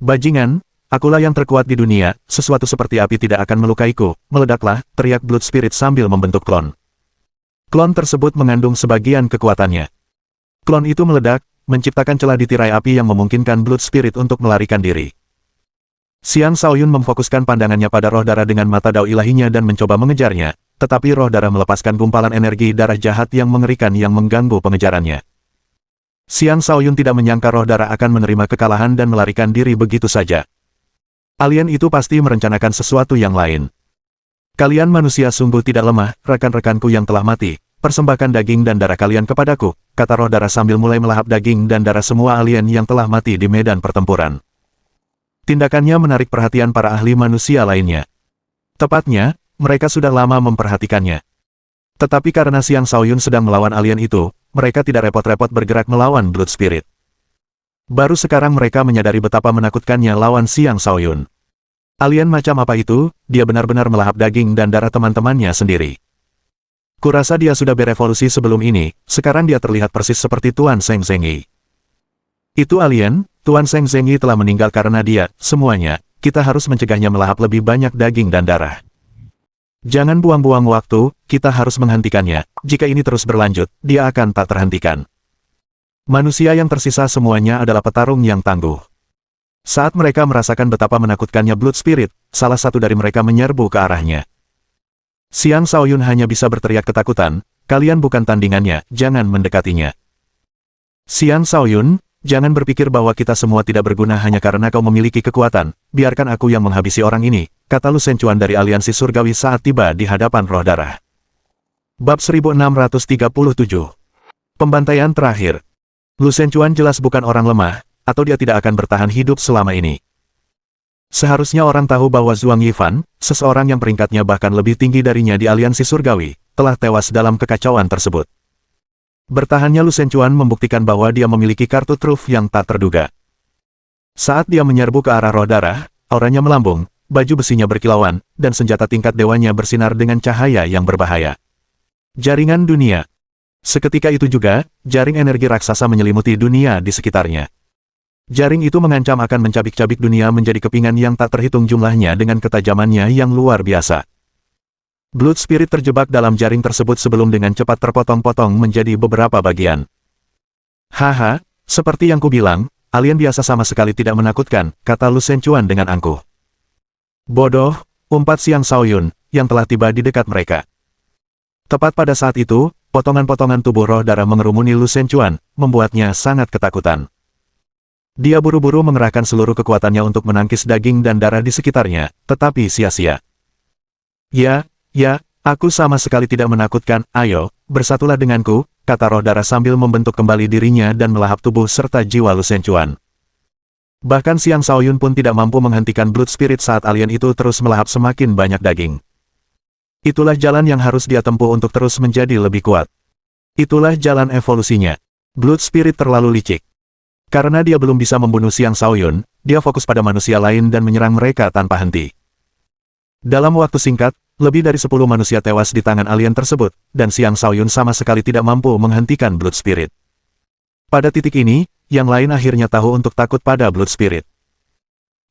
Bajingan, akulah yang terkuat di dunia, sesuatu seperti api tidak akan melukaiku, meledaklah, teriak Blood Spirit sambil membentuk klon. Klon tersebut mengandung sebagian kekuatannya. Klon itu meledak, menciptakan celah di tirai api yang memungkinkan Blood Spirit untuk melarikan diri. Xiang Shaoyun memfokuskan pandangannya pada roh darah dengan mata dao ilahinya dan mencoba mengejarnya, tetapi roh darah melepaskan gumpalan energi darah jahat yang mengerikan yang mengganggu pengejarannya. Xiang Shaoyun tidak menyangka roh darah akan menerima kekalahan dan melarikan diri begitu saja. Alien itu pasti merencanakan sesuatu yang lain. Kalian manusia sungguh tidak lemah, rekan-rekanku yang telah mati, persembahkan daging dan darah kalian kepadaku, kata roh darah sambil mulai melahap daging dan darah semua alien yang telah mati di medan pertempuran. Tindakannya menarik perhatian para ahli manusia lainnya. Tepatnya, mereka sudah lama memperhatikannya. Tetapi karena Xiang Shaoyun sedang melawan alien itu, mereka tidak repot-repot bergerak melawan Blood Spirit. Baru sekarang mereka menyadari betapa menakutkannya lawan Xiang Shaoyun. Alien macam apa itu? Dia benar-benar melahap daging dan darah teman-temannya sendiri. Kurasa dia sudah berevolusi sebelum ini, sekarang dia terlihat persis seperti Tuan Zheng Zhengyi. Itu alien, Tuan Zheng Zhengyi telah meninggal karena dia, semuanya, kita harus mencegahnya melahap lebih banyak daging dan darah. Jangan buang-buang waktu, kita harus menghentikannya, jika ini terus berlanjut, dia akan tak terhentikan. Manusia yang tersisa semuanya adalah petarung yang tangguh. Saat mereka merasakan betapa menakutkannya Blood Spirit, salah satu dari mereka menyerbu ke arahnya. Xiang Shaoyun hanya bisa berteriak ketakutan, kalian bukan tandingannya, jangan mendekatinya. Xiang Shaoyun, jangan berpikir bahwa kita semua tidak berguna hanya karena kau memiliki kekuatan, biarkan aku yang menghabisi orang ini, kata Lu Shenchuan dari aliansi surgawi saat tiba di hadapan roh darah. Bab 1637. Pembantaian terakhir. Lu Shenchuan jelas bukan orang lemah, atau dia tidak akan bertahan hidup selama ini. Seharusnya orang tahu bahwa Zhuang Yifan, seseorang yang peringkatnya bahkan lebih tinggi darinya di aliansi surgawi, telah tewas dalam kekacauan tersebut. Bertahannya Lu Shenchuan membuktikan bahwa dia memiliki kartu truf yang tak terduga. Saat dia menyerbu ke arah roh darah, auranya melambung, baju besinya berkilauan, dan senjata tingkat dewanya bersinar dengan cahaya yang berbahaya. Jaringan dunia. Seketika itu juga, jaring energi raksasa menyelimuti dunia di sekitarnya. Jaring itu mengancam akan mencabik-cabik dunia menjadi kepingan yang tak terhitung jumlahnya dengan ketajamannya yang luar biasa. Blood Spirit terjebak dalam jaring tersebut sebelum dengan cepat terpotong-potong menjadi beberapa bagian. Haha, seperti yang kubilang, alien biasa sama sekali tidak menakutkan, kata Lu Shenchuan dengan angkuh. Bodoh, umpat Xiang Shaoyun, yang telah tiba di dekat mereka. Tepat pada saat itu, potongan-potongan tubuh roh darah mengerumuni Lu Shenchuan, membuatnya sangat ketakutan. Dia buru-buru mengerahkan seluruh kekuatannya untuk menangkis daging dan darah di sekitarnya, tetapi sia-sia. Ya, Ya, aku sama sekali tidak menakutkan, ayo, bersatulah denganku, kata roh darah sambil membentuk kembali dirinya dan melahap tubuh serta jiwa Lu Senchuan. Bahkan Xiang Shaoyun pun tidak mampu menghentikan Blood Spirit saat alien itu terus melahap semakin banyak daging. Itulah jalan yang harus dia tempuh untuk terus menjadi lebih kuat. Itulah jalan evolusinya. Blood Spirit terlalu licik. Karena dia belum bisa membunuh Xiang Shaoyun, dia fokus pada manusia lain dan menyerang mereka tanpa henti. Dalam waktu singkat, lebih dari 10 manusia tewas di tangan alien tersebut, dan Xiang Shaoyun sama sekali tidak mampu menghentikan Blood Spirit. Pada titik ini, yang lain akhirnya tahu untuk takut pada Blood Spirit.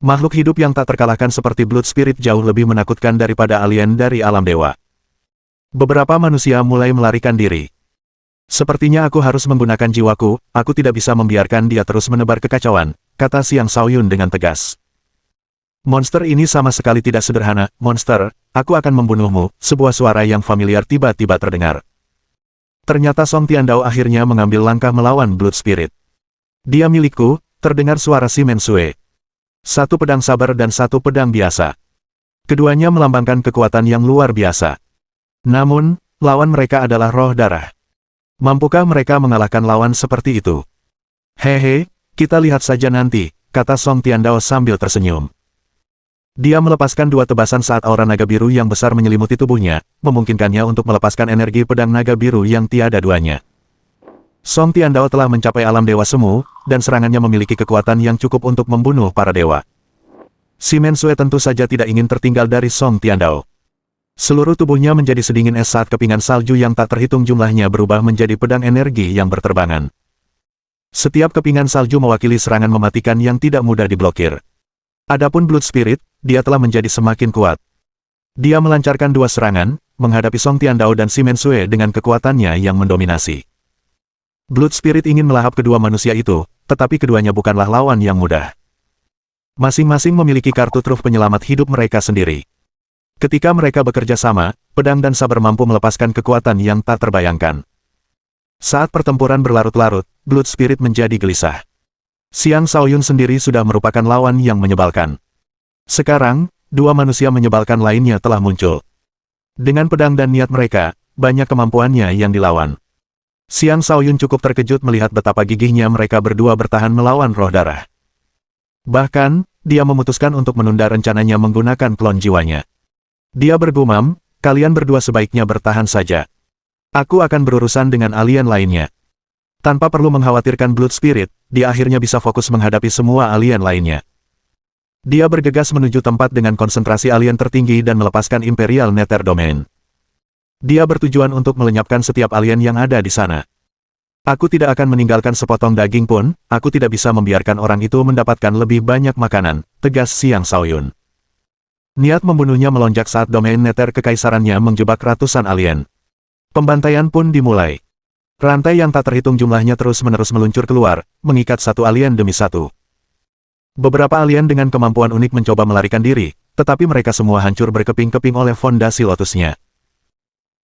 Makhluk hidup yang tak terkalahkan seperti Blood Spirit jauh lebih menakutkan daripada alien dari alam dewa. Beberapa manusia mulai melarikan diri. Sepertinya aku harus menggunakan jiwaku, aku tidak bisa membiarkan dia terus menebar kekacauan, kata Xiang Shaoyun dengan tegas. Monster ini sama sekali tidak sederhana, monster, aku akan membunuhmu, sebuah suara yang familiar tiba-tiba terdengar. Ternyata Song Tiandao akhirnya mengambil langkah melawan Blood Spirit. Dia milikku, terdengar suara Si Mensue. Satu pedang sabar dan satu pedang biasa. Keduanya melambangkan kekuatan yang luar biasa. Namun, lawan mereka adalah roh darah. Mampukah mereka mengalahkan lawan seperti itu? Hehe, kita lihat saja nanti, kata Song Tiandao sambil tersenyum. Dia melepaskan dua tebasan saat aura naga biru yang besar menyelimuti tubuhnya, memungkinkannya untuk melepaskan energi pedang naga biru yang tiada duanya. Song Tiandao telah mencapai alam dewa semu, dan serangannya memiliki kekuatan yang cukup untuk membunuh para dewa. Si Mensue tentu saja tidak ingin tertinggal dari Song Tiandao. Seluruh tubuhnya menjadi sedingin es saat kepingan salju yang tak terhitung jumlahnya berubah menjadi pedang energi yang berterbangan. Setiap kepingan salju mewakili serangan mematikan yang tidak mudah diblokir. Adapun Blood Spirit, dia telah menjadi semakin kuat. Dia melancarkan dua serangan, menghadapi Song Tiandao dan Si Mensue dengan kekuatannya yang mendominasi. Blood Spirit ingin melahap kedua manusia itu, tetapi keduanya bukanlah lawan yang mudah. Masing-masing memiliki kartu truf penyelamat hidup mereka sendiri. Ketika mereka bekerja sama, pedang dan saber mampu melepaskan kekuatan yang tak terbayangkan. Saat pertempuran berlarut-larut, Blood Spirit menjadi gelisah. Xiang Shaoyun sendiri sudah merupakan lawan yang menyebalkan. Sekarang, dua manusia menyebalkan lainnya telah muncul. Dengan pedang dan niat mereka, banyak kemampuannya yang dilawan. Xiang Shaoyun cukup terkejut melihat betapa gigihnya mereka berdua bertahan melawan roh darah. Bahkan, dia memutuskan untuk menunda rencananya menggunakan klon jiwanya. Dia bergumam, kalian berdua sebaiknya bertahan saja. Aku akan berurusan dengan alien lainnya. Tanpa perlu mengkhawatirkan Blood Spirit, dia akhirnya bisa fokus menghadapi semua alien lainnya. Dia bergegas menuju tempat dengan konsentrasi alien tertinggi dan melepaskan Imperial Nether Domain. Dia bertujuan untuk melenyapkan setiap alien yang ada di sana. Aku tidak akan meninggalkan sepotong daging pun, aku tidak bisa membiarkan orang itu mendapatkan lebih banyak makanan, tegas Xiang Shaoyun. Niat membunuhnya melonjak saat domain Nether kekaisarannya menjebak ratusan alien. Pembantaian pun dimulai. Rantai yang tak terhitung jumlahnya terus-menerus meluncur keluar, mengikat satu alien demi satu. Beberapa alien dengan kemampuan unik mencoba melarikan diri, tetapi mereka semua hancur berkeping-keping oleh fondasi lotusnya.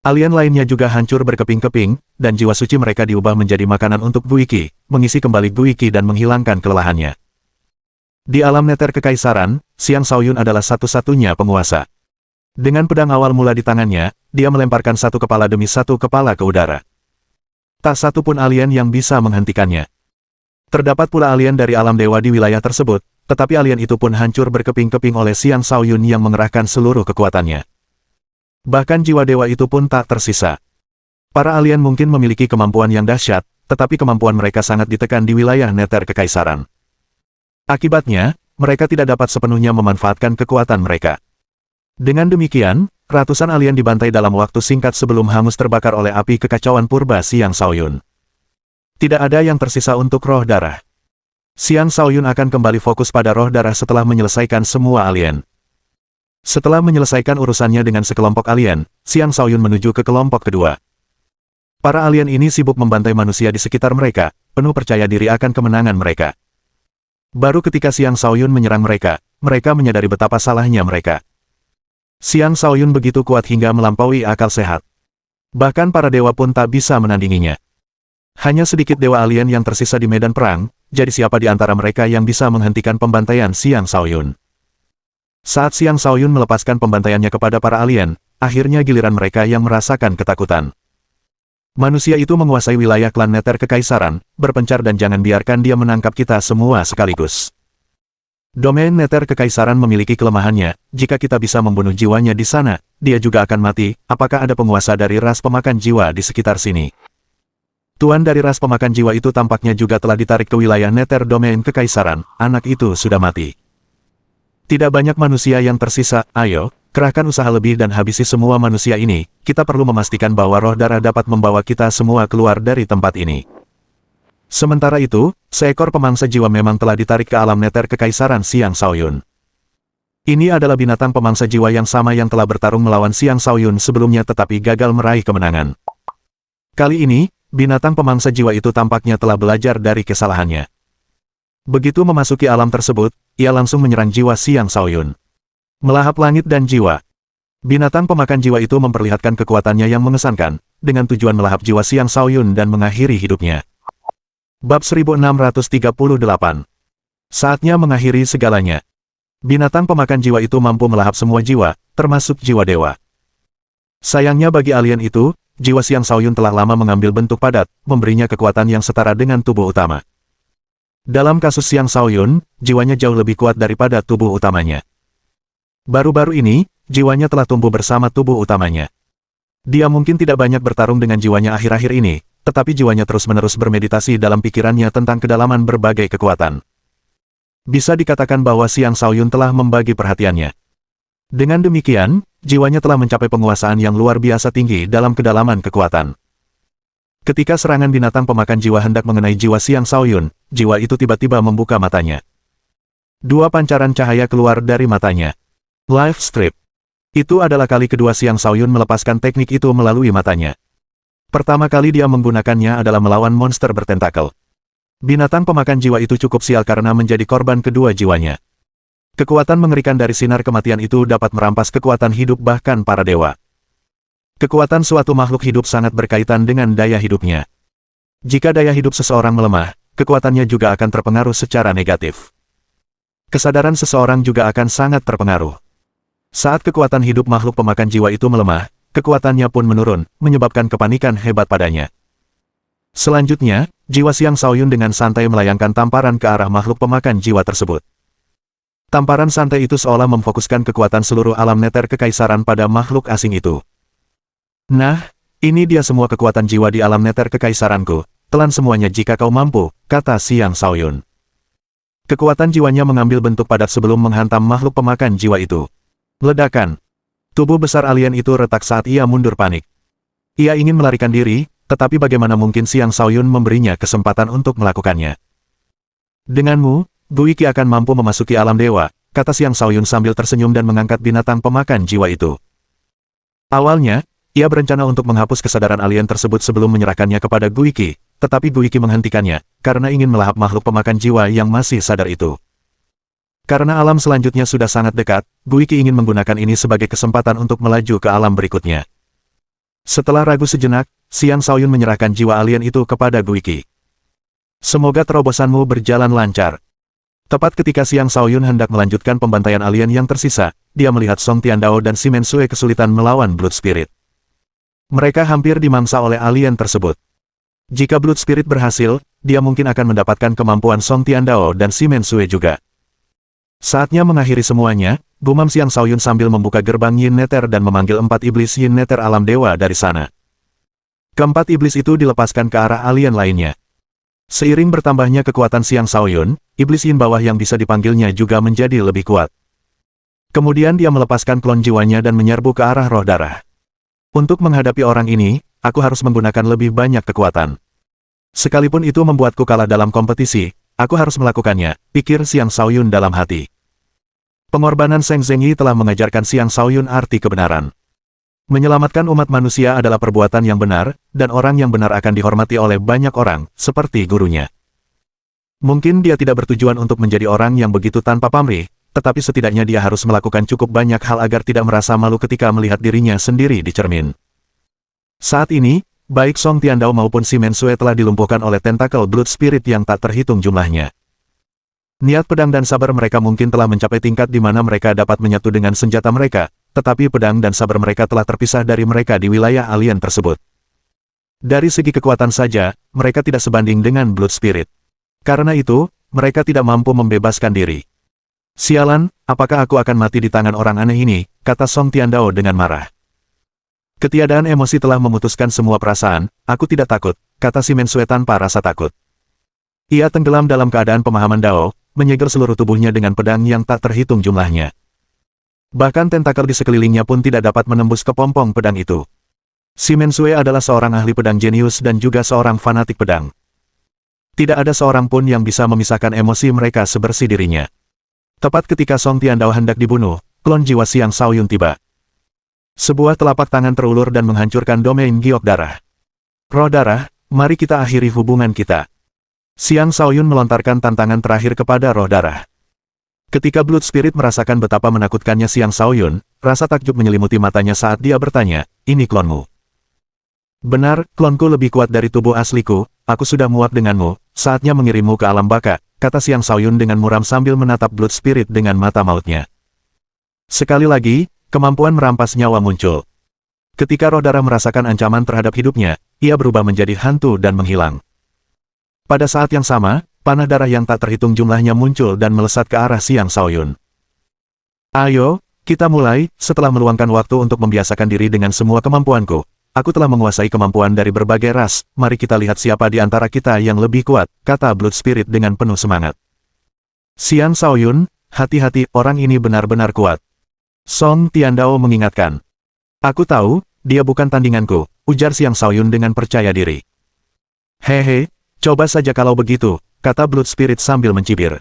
Alien lainnya juga hancur berkeping-keping, dan jiwa suci mereka diubah menjadi makanan untuk Guiki, mengisi kembali Guiki dan menghilangkan kelelahannya. Di alam Nether kekaisaran, Xiang Shaoyun adalah satu-satunya penguasa. Dengan pedang awal mula di tangannya, dia melemparkan satu kepala demi satu kepala ke udara. Tak satu pun alien yang bisa menghentikannya. Terdapat pula alien dari alam dewa di wilayah tersebut, tetapi alien itu pun hancur berkeping-keping oleh Xiang Shaoyun yang mengerahkan seluruh kekuatannya. Bahkan jiwa dewa itu pun tak tersisa. Para alien mungkin memiliki kemampuan yang dahsyat, tetapi kemampuan mereka sangat ditekan di wilayah Nether kekaisaran. Akibatnya, mereka tidak dapat sepenuhnya memanfaatkan kekuatan mereka. Dengan demikian, ratusan alien dibantai dalam waktu singkat sebelum hangus terbakar oleh api kekacauan purba Xiang Shaoyun. Tidak ada yang tersisa untuk roh darah. Xiang Shaoyun akan kembali fokus pada roh darah setelah menyelesaikan semua alien. Setelah menyelesaikan urusannya dengan sekelompok alien, Xiang Shaoyun menuju ke kelompok kedua. Para alien ini sibuk membantai manusia di sekitar mereka, penuh percaya diri akan kemenangan mereka. Baru ketika Xiang Shaoyun menyerang mereka, mereka menyadari betapa salahnya mereka. Xiang Shaoyun begitu kuat hingga melampaui akal sehat. Bahkan para dewa pun tak bisa menandinginya. Hanya sedikit dewa alien yang tersisa di medan perang, jadi siapa di antara mereka yang bisa menghentikan pembantaian Xiang Shaoyun? Saat Xiang Shaoyun melepaskan pembantaiannya kepada para alien, akhirnya giliran mereka yang merasakan ketakutan. Manusia itu menguasai wilayah klan Nether Kekaisaran, berpencar dan jangan biarkan dia menangkap kita semua sekaligus. Domain Nether Kekaisaran memiliki kelemahannya, jika kita bisa membunuh jiwanya di sana, dia juga akan mati. Apakah ada penguasa dari ras pemakan jiwa di sekitar sini? Tuan dari ras pemakan jiwa itu tampaknya juga telah ditarik ke wilayah Nether Domain Kekaisaran, anak itu sudah mati. Tidak banyak manusia yang tersisa, ayo, kerahkan usaha lebih dan habisi semua manusia ini, kita perlu memastikan bahwa roh darah dapat membawa kita semua keluar dari tempat ini. Sementara itu, seekor pemangsa jiwa memang telah ditarik ke alam Nether Kekaisaran Xiang Shaoyun. Ini adalah binatang pemangsa jiwa yang sama yang telah bertarung melawan Xiang Shaoyun sebelumnya tetapi gagal meraih kemenangan. Kali ini, binatang pemangsa jiwa itu tampaknya telah belajar dari kesalahannya. Begitu memasuki alam tersebut, ia langsung menyerang jiwa Xiang Shaoyun. Melahap langit dan jiwa. Binatang pemakan jiwa itu memperlihatkan kekuatannya yang mengesankan, dengan tujuan melahap jiwa Xiang Shaoyun dan mengakhiri hidupnya. Bab 1638. Saatnya mengakhiri segalanya. Binatang pemakan jiwa itu mampu melahap semua jiwa, termasuk jiwa dewa. Sayangnya bagi alien itu, jiwa Xiang Shaoyun telah lama mengambil bentuk padat, memberinya kekuatan yang setara dengan tubuh utama. Dalam kasus Xiang Shaoyun, jiwanya jauh lebih kuat daripada tubuh utamanya. Baru-baru ini, jiwanya telah tumbuh bersama tubuh utamanya. Dia mungkin tidak banyak bertarung dengan jiwanya akhir-akhir ini, tetapi jiwanya terus-menerus bermeditasi dalam pikirannya tentang kedalaman berbagai kekuatan. Bisa dikatakan bahwa Xiang Shaoyun telah membagi perhatiannya. Dengan demikian, jiwanya telah mencapai penguasaan yang luar biasa tinggi dalam kedalaman kekuatan. Ketika serangan binatang pemakan jiwa hendak mengenai jiwa Xiang Shaoyun, jiwa itu tiba-tiba membuka matanya. Dua pancaran cahaya keluar dari matanya. Life Strip. Itu adalah kali kedua Xiang Shaoyun melepaskan teknik itu melalui matanya. Pertama kali dia menggunakannya adalah melawan monster bertentakel. Binatang pemakan jiwa itu cukup sial karena menjadi korban kedua jiwanya. Kekuatan mengerikan dari sinar kematian itu dapat merampas kekuatan hidup bahkan para dewa. Kekuatan suatu makhluk hidup sangat berkaitan dengan daya hidupnya. Jika daya hidup seseorang melemah, kekuatannya juga akan terpengaruh secara negatif. Kesadaran seseorang juga akan sangat terpengaruh. Saat kekuatan hidup makhluk pemakan jiwa itu melemah, kekuatannya pun menurun, menyebabkan kepanikan hebat padanya. Selanjutnya, jiwa Xiang Shaoyun dengan santai melayangkan tamparan ke arah makhluk pemakan jiwa tersebut. Tamparan santai itu seolah memfokuskan kekuatan seluruh alam Nether Kekaisaran pada makhluk asing itu. Nah, ini dia semua kekuatan jiwa di alam Nether Kekaisaranku, telan semuanya jika kau mampu, kata Xiang Shaoyun. Kekuatan jiwanya mengambil bentuk padat sebelum menghantam makhluk pemakan jiwa itu. Ledakan. Tubuh besar alien itu retak saat ia mundur panik. Ia ingin melarikan diri, tetapi bagaimana mungkin Xiang Shaoyun memberinya kesempatan untuk melakukannya. Denganmu, Guiki akan mampu memasuki alam dewa, kata Xiang Shaoyun sambil tersenyum dan mengangkat binatang pemakan jiwa itu. Awalnya, ia berencana untuk menghapus kesadaran alien tersebut sebelum menyerahkannya kepada Guiki, tetapi Guiki menghentikannya, karena ingin melahap makhluk pemakan jiwa yang masih sadar itu. Karena alam selanjutnya sudah sangat dekat, Guiki ingin menggunakan ini sebagai kesempatan untuk melaju ke alam berikutnya. Setelah ragu sejenak, Xiang Shaoyun menyerahkan jiwa alien itu kepada Guiki. Semoga terobosanmu berjalan lancar. Tepat ketika Xiang Shaoyun hendak melanjutkan pembantaian alien yang tersisa, dia melihat Song Tiandao dan Simen Sue kesulitan melawan Blood Spirit. Mereka hampir dimangsa oleh alien tersebut. Jika Blood Spirit berhasil, dia mungkin akan mendapatkan kemampuan Song Tiandao dan Simen Sue juga. Saatnya mengakhiri semuanya, gumam Xiang Shaoyun sambil membuka gerbang Yin Nether dan memanggil 4 iblis Yin Nether alam dewa dari sana. Keempat iblis itu dilepaskan ke arah alien lainnya. Seiring bertambahnya kekuatan Xiang Shaoyun, iblis Yin bawah yang bisa dipanggilnya juga menjadi lebih kuat. Kemudian dia melepaskan klon jiwanya dan menyerbu ke arah roh darah. Untuk menghadapi orang ini, aku harus menggunakan lebih banyak kekuatan. Sekalipun itu membuatku kalah dalam kompetisi, aku harus melakukannya, pikir Xiang Shaoyun dalam hati. Pengorbanan Zheng Zhengyi telah mengajarkan Xiang Shaoyun arti kebenaran. Menyelamatkan umat manusia adalah perbuatan yang benar, dan orang yang benar akan dihormati oleh banyak orang, seperti gurunya. Mungkin dia tidak bertujuan untuk menjadi orang yang begitu tanpa pamrih, tetapi setidaknya dia harus melakukan cukup banyak hal agar tidak merasa malu ketika melihat dirinya sendiri di cermin. Saat ini, baik Song Tiandao maupun Simen Sue telah dilumpuhkan oleh tentakel Blood Spirit yang tak terhitung jumlahnya. Niat pedang dan sabar mereka mungkin telah mencapai tingkat di mana mereka dapat menyatu dengan senjata mereka, tetapi pedang dan saber mereka telah terpisah dari mereka di wilayah alien tersebut. Dari segi kekuatan saja, mereka tidak sebanding dengan Blood Spirit. Karena itu, mereka tidak mampu membebaskan diri. Sialan, apakah aku akan mati di tangan orang aneh ini, kata Song Tiandao dengan marah. Ketiadaan emosi telah memutuskan semua perasaan, aku tidak takut, kata si Mensue tanpa rasa takut. Ia tenggelam dalam keadaan pemahaman Dao, menyegel seluruh tubuhnya dengan pedang yang tak terhitung jumlahnya. Bahkan tentakel di sekelilingnya pun tidak dapat menembus kepompong pedang itu. Si Mensue adalah seorang ahli pedang jenius dan juga seorang fanatik pedang. Tidak ada seorang pun yang bisa memisahkan emosi mereka sebersih dirinya. Tepat ketika Song Tiandao hendak dibunuh, klon jiwa Siang Shaoyun tiba. Sebuah telapak tangan terulur dan menghancurkan domain giok darah. Roh darah, mari kita akhiri hubungan kita. Siang Shaoyun melontarkan tantangan terakhir kepada roh darah. Ketika Blood Spirit merasakan betapa menakutkannya Siang Shaoyun, rasa takjub menyelimuti matanya saat dia bertanya, ini klonmu? Benar, klonku lebih kuat dari tubuh asliku, aku sudah muak denganmu, saatnya mengirimmu ke alam baka, kata Siang Shaoyun dengan muram sambil menatap Blood Spirit dengan mata mautnya. Sekali lagi, kemampuan merampas nyawa muncul. Ketika roh darah merasakan ancaman terhadap hidupnya, ia berubah menjadi hantu dan menghilang. Pada saat yang sama, panah darah yang tak terhitung jumlahnya muncul dan melesat ke arah Siang Shaoyun. Ayo, kita mulai, setelah meluangkan waktu untuk membiasakan diri dengan semua kemampuanku. Aku telah menguasai kemampuan dari berbagai ras, mari kita lihat siapa di antara kita yang lebih kuat, kata Blood Spirit dengan penuh semangat. Siang Shaoyun, hati-hati, orang ini benar-benar kuat. Song Tiandao mengingatkan. Aku tahu, dia bukan tandinganku, ujar Siang Shaoyun dengan percaya diri. Hehe, coba saja kalau begitu, kata Blood Spirit sambil mencibir.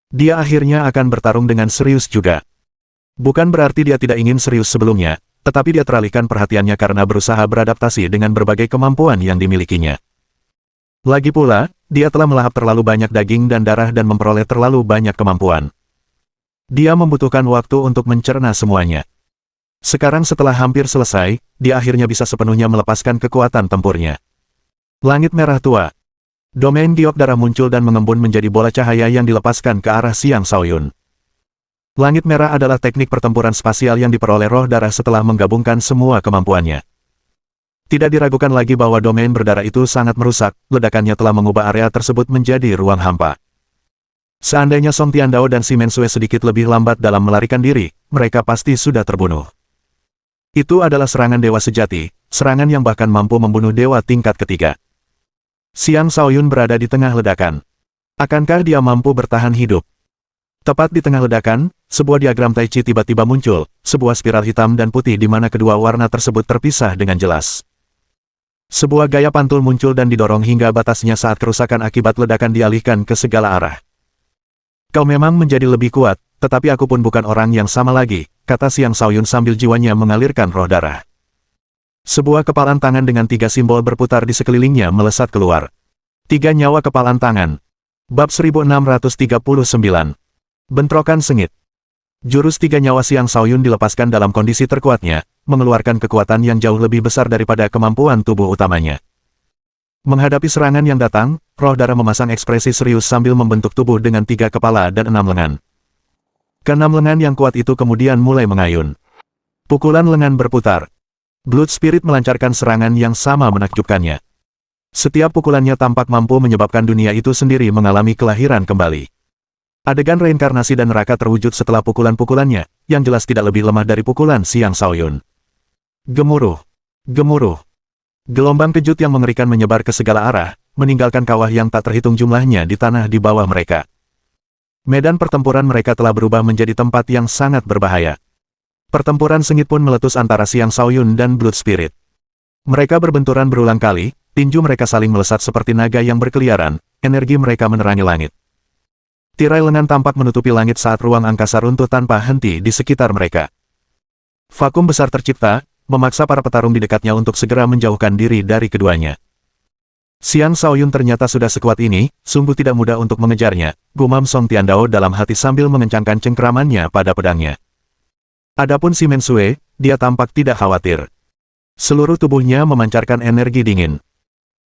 Dia akhirnya akan bertarung dengan serius juga. Bukan berarti dia tidak ingin serius sebelumnya, tetapi dia teralihkan perhatiannya karena berusaha beradaptasi dengan berbagai kemampuan yang dimilikinya. Lagi pula, dia telah melahap terlalu banyak daging dan darah dan memperoleh terlalu banyak kemampuan. Dia membutuhkan waktu untuk mencerna semuanya. Sekarang setelah hampir selesai, dia akhirnya bisa sepenuhnya melepaskan kekuatan tempurnya. Langit merah tua. Domain giok darah muncul dan mengembun menjadi bola cahaya yang dilepaskan ke arah Siang Shaoyun. Langit merah adalah teknik pertempuran spasial yang diperoleh roh darah setelah menggabungkan semua kemampuannya. Tidak diragukan lagi bahwa domain berdarah itu sangat merusak, ledakannya telah mengubah area tersebut menjadi ruang hampa. Seandainya Song Tiandao dan si Mensue sedikit lebih lambat dalam melarikan diri, mereka pasti sudah terbunuh. Itu adalah serangan dewa sejati, serangan yang bahkan mampu membunuh dewa tingkat ketiga. Siang Shaoyun berada di tengah ledakan. Akankah dia mampu bertahan hidup? Tepat di tengah ledakan, sebuah diagram Tai Chi tiba-tiba muncul, sebuah spiral hitam dan putih di mana kedua warna tersebut terpisah dengan jelas. Sebuah gaya pantul muncul dan didorong hingga batasnya saat kerusakan akibat ledakan dialihkan ke segala arah. Kau memang menjadi lebih kuat, tetapi aku pun bukan orang yang sama lagi, kata Siang Shaoyun sambil jiwanya mengalirkan roh darah. Sebuah kepalan tangan dengan 3 simbol berputar di sekelilingnya melesat keluar. 3 nyawa kepalan tangan. Bab 1639. Bentrokan sengit. Jurus 3 nyawa Siang Shaoyun dilepaskan dalam kondisi terkuatnya, mengeluarkan kekuatan yang jauh lebih besar daripada kemampuan tubuh utamanya. Menghadapi serangan yang datang, roh darah memasang ekspresi serius sambil membentuk tubuh dengan 3 kepala dan 6 lengan. Ke-6 lengan yang kuat itu kemudian mulai mengayun. Pukulan lengan berputar. Blood Spirit melancarkan serangan yang sama menakjubkannya. Setiap pukulannya tampak mampu menyebabkan dunia itu sendiri mengalami kelahiran kembali. Adegan reinkarnasi dan neraka terwujud setelah pukulan-pukulannya, yang jelas tidak lebih lemah dari pukulan Siang Shaoyun. Gemuruh. Gemuruh. Gelombang kejut yang mengerikan menyebar ke segala arah, meninggalkan kawah yang tak terhitung jumlahnya di tanah di bawah mereka. Medan pertempuran mereka telah berubah menjadi tempat yang sangat berbahaya. Pertempuran sengit pun meletus antara Siang Shaoyun dan Blood Spirit. Mereka berbenturan berulang kali, tinju mereka saling melesat seperti naga yang berkeliaran, energi mereka menerangi langit. Tirai lengan tampak menutupi langit saat ruang angkasa runtuh tanpa henti di sekitar mereka. Vakum besar tercipta, memaksa para petarung di dekatnya untuk segera menjauhkan diri dari keduanya. Siang Shaoyun ternyata sudah sekuat ini, sungguh tidak mudah untuk mengejarnya, gumam Song Tiandao dalam hati sambil mengencangkan cengkeramannya pada pedangnya. Adapun si Mensue, dia tampak tidak khawatir. Seluruh tubuhnya memancarkan energi dingin.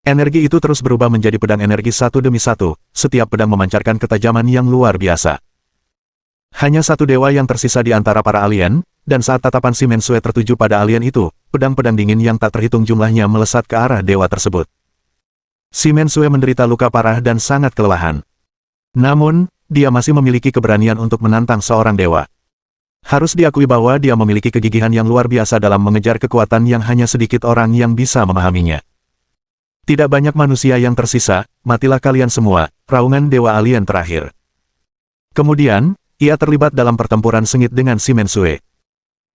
Energi itu terus berubah menjadi pedang energi satu demi satu, setiap pedang memancarkan ketajaman yang luar biasa. Hanya satu dewa yang tersisa di antara para alien, dan saat tatapan si Mensue tertuju pada alien itu, pedang-pedang dingin yang tak terhitung jumlahnya melesat ke arah dewa tersebut. Si Mensue menderita luka parah dan sangat kelelahan. Namun, dia masih memiliki keberanian untuk menantang seorang dewa. Harus diakui bahwa dia memiliki kegigihan yang luar biasa dalam mengejar kekuatan yang hanya sedikit orang yang bisa memahaminya. Tidak banyak manusia yang tersisa, matilah kalian semua, raungan dewa alien terakhir. Kemudian, ia terlibat dalam pertempuran sengit dengan si Mensue.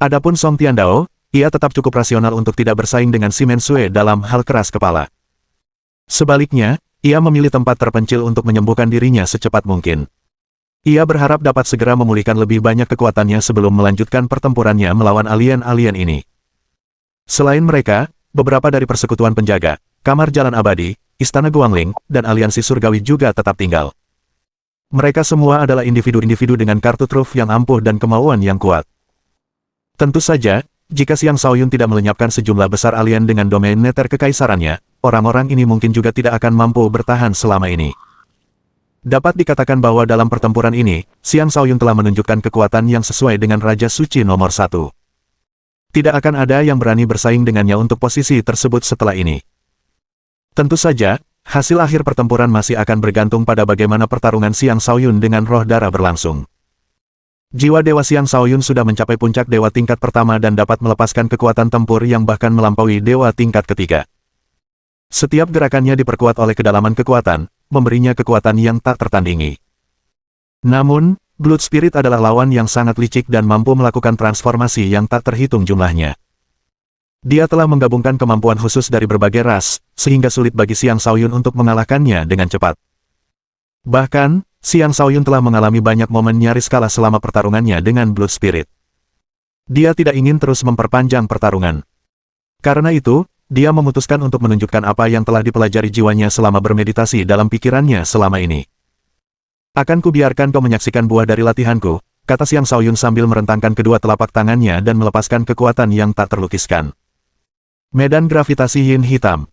Adapun Song Tiandao, ia tetap cukup rasional untuk tidak bersaing dengan si Mensue dalam hal keras kepala. Sebaliknya, ia memilih tempat terpencil untuk menyembuhkan dirinya secepat mungkin. Ia berharap dapat segera memulihkan lebih banyak kekuatannya sebelum melanjutkan pertempurannya melawan alien-alien ini. Selain mereka, beberapa dari persekutuan penjaga, kamar jalan abadi, istana Guangling, dan aliansi surgawi juga tetap tinggal. Mereka semua adalah individu-individu dengan kartu truf yang ampuh dan kemauan yang kuat. Tentu saja, jika Xiang Shaoyun tidak melenyapkan sejumlah besar alien dengan domain neter kekaisarannya, orang-orang ini mungkin juga tidak akan mampu bertahan selama ini. Dapat dikatakan bahwa dalam pertempuran ini, Xiang Shaoyun telah menunjukkan kekuatan yang sesuai dengan Raja Suci nomor 1. Tidak akan ada yang berani bersaing dengannya untuk posisi tersebut setelah ini. Tentu saja, hasil akhir pertempuran masih akan bergantung pada bagaimana pertarungan Xiang Shaoyun dengan roh darah berlangsung. Jiwa Dewa Xiang Shaoyun sudah mencapai puncak dewa tingkat pertama dan dapat melepaskan kekuatan tempur yang bahkan melampaui dewa tingkat ketiga. Setiap gerakannya diperkuat oleh kedalaman kekuatan, memberinya kekuatan yang tak tertandingi. Namun, Blood Spirit adalah lawan yang sangat licik dan mampu melakukan transformasi yang tak terhitung jumlahnya. Dia telah menggabungkan kemampuan khusus dari berbagai ras, sehingga sulit bagi Xiang Shaoyun untuk mengalahkannya dengan cepat. Bahkan, Xiang Shaoyun telah mengalami banyak momen nyaris kalah selama pertarungannya dengan Blood Spirit. Dia tidak ingin terus memperpanjang pertarungan. Karena itu, dia memutuskan untuk menunjukkan apa yang telah dipelajari jiwanya selama bermeditasi dalam pikirannya selama ini. Akan kubiarkan kau menyaksikan buah dari latihanku, kata Xiang Shaoyun sambil merentangkan kedua telapak tangannya dan melepaskan kekuatan yang tak terlukiskan. Medan gravitasi yin hitam.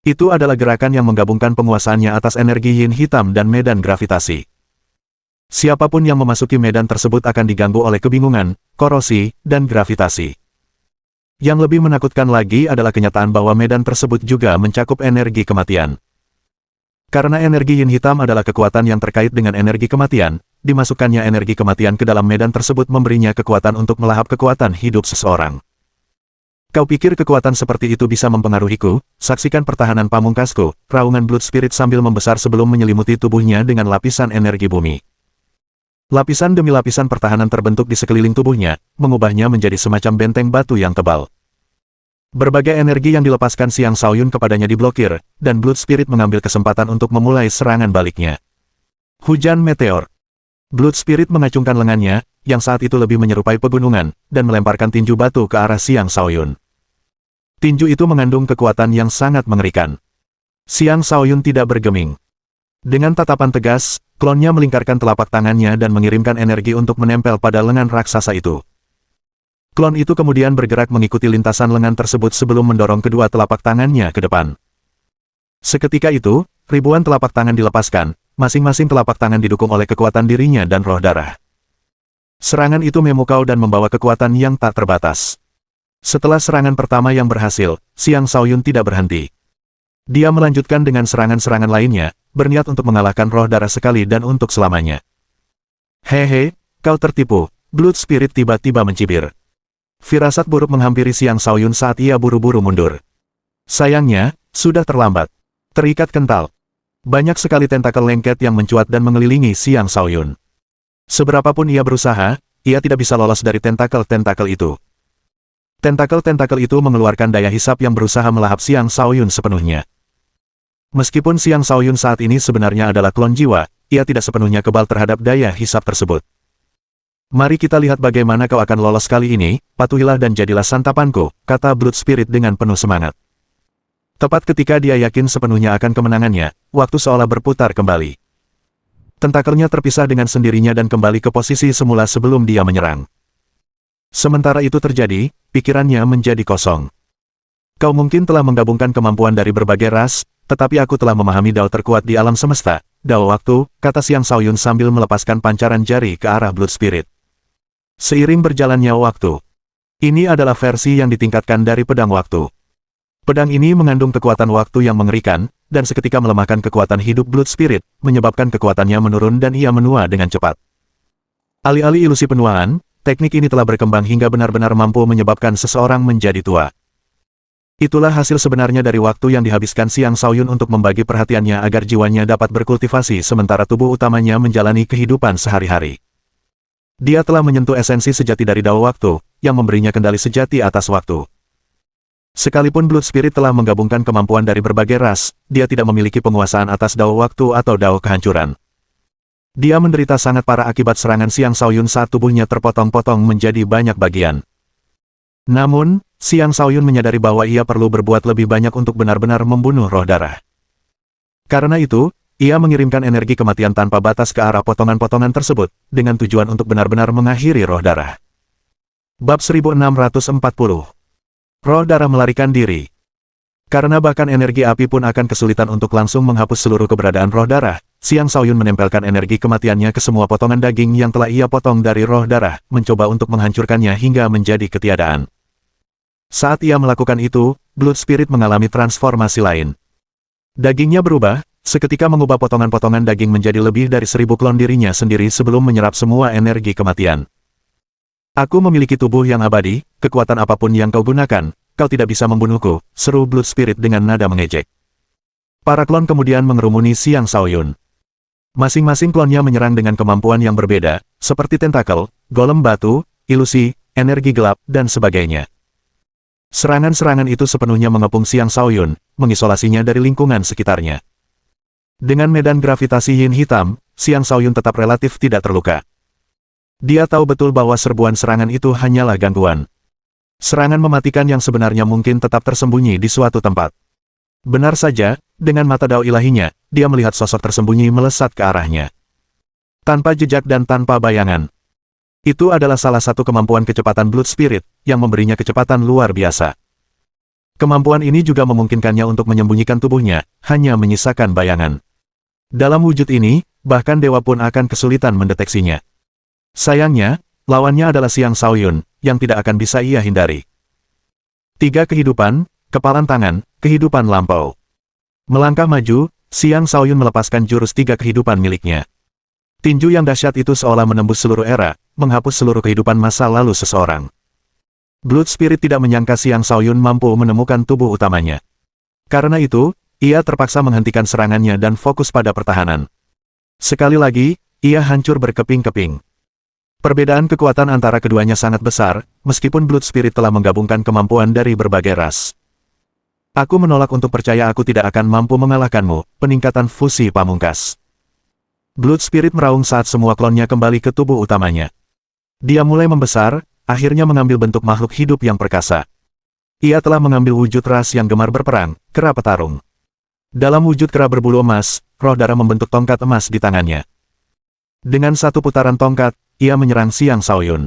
Itu adalah gerakan yang menggabungkan penguasaannya atas energi yin hitam dan medan gravitasi. Siapapun yang memasuki medan tersebut akan diganggu oleh kebingungan, korosi, dan gravitasi. Yang lebih menakutkan lagi adalah kenyataan bahwa medan tersebut juga mencakup energi kematian. Karena energi yin hitam adalah kekuatan yang terkait dengan energi kematian, dimasukkannya energi kematian ke dalam medan tersebut memberinya kekuatan untuk melahap kekuatan hidup seseorang. Kau pikir kekuatan seperti itu bisa mempengaruhiku? Saksikan pertahanan pamungkasku, raungan Blood Spirit sambil membesar sebelum menyelimuti tubuhnya dengan lapisan energi bumi. Lapisan demi lapisan pertahanan terbentuk di sekeliling tubuhnya, mengubahnya menjadi semacam benteng batu yang tebal. Berbagai energi yang dilepaskan Xiang Shaoyun kepadanya diblokir, dan Blood Spirit mengambil kesempatan untuk memulai serangan baliknya. Hujan meteor. Blood Spirit mengacungkan lengannya, yang saat itu lebih menyerupai pegunungan, dan melemparkan tinju batu ke arah Xiang Shaoyun. Tinju itu mengandung kekuatan yang sangat mengerikan. Xiang Shaoyun tidak bergeming. Dengan tatapan tegas, klonnya melingkarkan telapak tangannya dan mengirimkan energi untuk menempel pada lengan raksasa itu. Klon itu kemudian bergerak mengikuti lintasan lengan tersebut sebelum mendorong kedua telapak tangannya ke depan. Seketika itu, ribuan telapak tangan dilepaskan, masing-masing telapak tangan didukung oleh kekuatan dirinya dan roh darah. Serangan itu memukau dan membawa kekuatan yang tak terbatas. Setelah serangan pertama yang berhasil, Xiang Shaoyun tidak berhenti. Dia melanjutkan dengan serangan-serangan lainnya, berniat untuk mengalahkan roh darah sekali dan untuk selamanya. Hehe, kau tertipu, Blood Spirit tiba-tiba mencibir. Firasat buruk menghampiri Xiang Shaoyun saat ia buru-buru mundur. Sayangnya, sudah terlambat. Terikat kental. Banyak sekali tentakel lengket yang mencuat dan mengelilingi Xiang Shaoyun. Seberapapun ia berusaha, ia tidak bisa lolos dari tentakel-tentakel itu. Tentakel-tentakel itu mengeluarkan daya hisap yang berusaha melahap Xiang Shaoyun sepenuhnya. Meskipun Xiang Shaoyun saat ini sebenarnya adalah klon jiwa, ia tidak sepenuhnya kebal terhadap daya hisap tersebut. Mari kita lihat bagaimana kau akan lolos kali ini, patuhilah dan jadilah santapanku, kata Blood Spirit dengan penuh semangat. Tepat ketika dia yakin sepenuhnya akan kemenangannya, waktu seolah berputar kembali. Tentakelnya terpisah dengan sendirinya dan kembali ke posisi semula sebelum dia menyerang. Sementara itu terjadi, pikirannya menjadi kosong. Kau mungkin telah menggabungkan kemampuan dari berbagai ras, tetapi aku telah memahami dao terkuat di alam semesta, dao waktu, kata Xiang Shaoyun sambil melepaskan pancaran jari ke arah Blood Spirit. Seiring berjalannya waktu, Ini adalah versi yang ditingkatkan dari pedang waktu. Pedang ini mengandung kekuatan waktu yang mengerikan, dan seketika melemahkan kekuatan hidup Blood Spirit, menyebabkan kekuatannya menurun dan ia menua dengan cepat. Alih-alih ilusi penuaan, teknik ini telah berkembang hingga benar-benar mampu menyebabkan seseorang menjadi tua. Itulah hasil sebenarnya dari waktu yang dihabiskan Xiang Shaoyun untuk membagi perhatiannya agar jiwanya dapat berkultivasi sementara tubuh utamanya menjalani kehidupan sehari-hari. Dia telah menyentuh esensi sejati dari Dao Waktu, yang memberinya kendali sejati atas waktu. Sekalipun Blood Spirit telah menggabungkan kemampuan dari berbagai ras, dia tidak memiliki penguasaan atas Dao Waktu atau Dao Kehancuran. Dia menderita sangat parah akibat serangan Xiang Shaoyun saat tubuhnya terpotong-potong menjadi banyak bagian. Namun, Xiang Shaoyun menyadari bahwa ia perlu berbuat lebih banyak untuk benar-benar membunuh roh darah. Karena itu, ia mengirimkan energi kematian tanpa batas ke arah potongan-potongan tersebut, dengan tujuan untuk benar-benar mengakhiri roh darah. Bab 1640. Roh darah melarikan diri. Karena bahkan energi api pun akan kesulitan untuk langsung menghapus seluruh keberadaan roh darah, Xiang Shaoyun menempelkan energi kematiannya ke semua potongan daging yang telah ia potong dari roh darah, mencoba untuk menghancurkannya hingga menjadi ketiadaan. Saat ia melakukan itu, Blood Spirit mengalami transformasi lain. Dagingnya berubah, seketika mengubah potongan-potongan daging menjadi lebih dari 1000 klon dirinya sendiri sebelum menyerap semua energi kematian. Aku memiliki tubuh yang abadi, kekuatan apapun yang kau gunakan, kau tidak bisa membunuhku, seru Blood Spirit dengan nada mengejek. Para klon kemudian mengerumuni Xiang Shaoyun. Masing-masing klonnya menyerang dengan kemampuan yang berbeda, seperti tentakel, golem batu, ilusi, energi gelap, dan sebagainya. Serangan-serangan itu sepenuhnya mengepung Xiang Shaoyun, mengisolasinya dari lingkungan sekitarnya. Dengan medan gravitasi yin hitam, Xiang Shaoyun tetap relatif tidak terluka. Dia tahu betul bahwa serbuan serangan itu hanyalah gangguan. Serangan mematikan yang sebenarnya mungkin tetap tersembunyi di suatu tempat. Benar saja, dengan mata dao ilahinya, dia melihat sosok tersembunyi melesat ke arahnya. Tanpa jejak dan tanpa bayangan. Itu adalah salah satu kemampuan kecepatan Blood Spirit, yang memberinya kecepatan luar biasa. Kemampuan ini juga memungkinkannya untuk menyembunyikan tubuhnya, hanya menyisakan bayangan. Dalam wujud ini, bahkan dewa pun akan kesulitan mendeteksinya. Sayangnya, lawannya adalah Xiang Shaoyun, yang tidak akan bisa ia hindari. 3 kehidupan, kepalan tangan, kehidupan lampau. Melangkah maju, Xiang Shaoyun melepaskan jurus 3 kehidupan miliknya. Tinju yang dahsyat itu seolah menembus seluruh era, menghapus seluruh kehidupan masa lalu seseorang. Blood Spirit tidak menyangka Xiang Shaoyun mampu menemukan tubuh utamanya. Karena itu, ia terpaksa menghentikan serangannya dan fokus pada pertahanan. Sekali lagi, ia hancur berkeping-keping. Perbedaan kekuatan antara keduanya sangat besar, meskipun Blood Spirit telah menggabungkan kemampuan dari berbagai ras. Aku menolak untuk percaya aku tidak akan mampu mengalahkanmu, peningkatan fusi pamungkas. Blood Spirit meraung saat semua klonnya kembali ke tubuh utamanya. Dia mulai membesar, akhirnya mengambil bentuk makhluk hidup yang perkasa. Ia telah mengambil wujud ras yang gemar berperang, kera petarung. Dalam wujud kera berbulu emas, roh darah membentuk tongkat emas di tangannya. Dengan satu putaran tongkat, ia menyerang Xiang Shaoyun.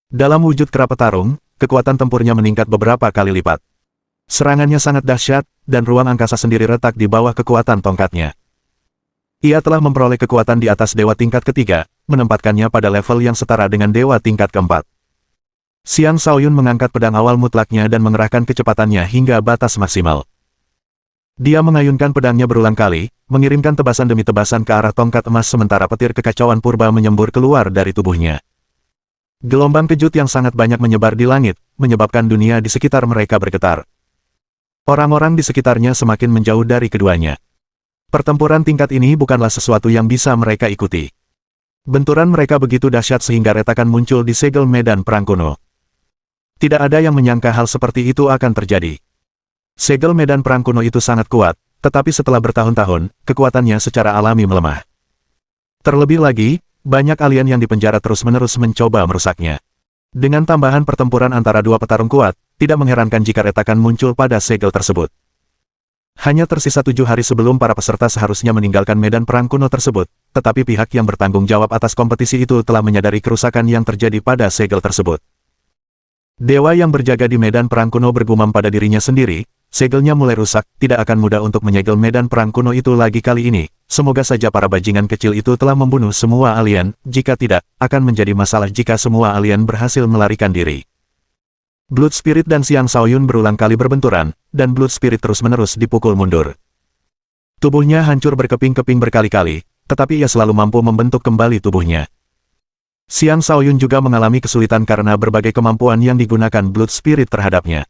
Dalam wujud kera petarung, kekuatan tempurnya meningkat beberapa kali lipat. Serangannya sangat dahsyat, dan ruang angkasa sendiri retak di bawah kekuatan tongkatnya. Ia telah memperoleh kekuatan di atas dewa tingkat ketiga, menempatkannya pada level yang setara dengan dewa tingkat keempat. Xiang Shaoyun mengangkat pedang awal mutlaknya dan mengerahkan kecepatannya hingga batas maksimal. Dia mengayunkan pedangnya berulang kali, mengirimkan tebasan demi tebasan ke arah tongkat emas sementara petir kekacauan purba menyembur keluar dari tubuhnya. Gelombang kejut yang sangat banyak menyebar di langit, menyebabkan dunia di sekitar mereka bergetar. Orang-orang di sekitarnya semakin menjauh dari keduanya. Pertempuran tingkat ini bukanlah sesuatu yang bisa mereka ikuti. Benturan mereka begitu dahsyat sehingga retakan muncul di segel medan perang kuno. Tidak ada yang menyangka hal seperti itu akan terjadi. Segel medan perang kuno itu sangat kuat, tetapi setelah bertahun-tahun, kekuatannya secara alami melemah. Terlebih lagi, banyak alien yang dipenjara terus-menerus mencoba merusaknya. Dengan tambahan pertempuran antara dua petarung kuat, tidak mengherankan jika retakan muncul pada segel tersebut. Hanya tersisa 7 hari sebelum para peserta seharusnya meninggalkan medan perang kuno tersebut, tetapi pihak yang bertanggung jawab atas kompetisi itu telah menyadari kerusakan yang terjadi pada segel tersebut. Dewa yang berjaga di medan perang kuno bergumam pada dirinya sendiri, segelnya mulai rusak, tidak akan mudah untuk menyegel medan perang kuno itu lagi kali ini. Semoga saja para bajingan kecil itu telah membunuh semua alien, jika tidak, akan menjadi masalah jika semua alien berhasil melarikan diri. Blood Spirit dan Xiang Shaoyun berulang kali berbenturan, dan Blood Spirit terus-menerus dipukul mundur. Tubuhnya hancur berkeping-keping berkali-kali, tetapi ia selalu mampu membentuk kembali tubuhnya. Xiang Shaoyun juga mengalami kesulitan karena berbagai kemampuan yang digunakan Blood Spirit terhadapnya.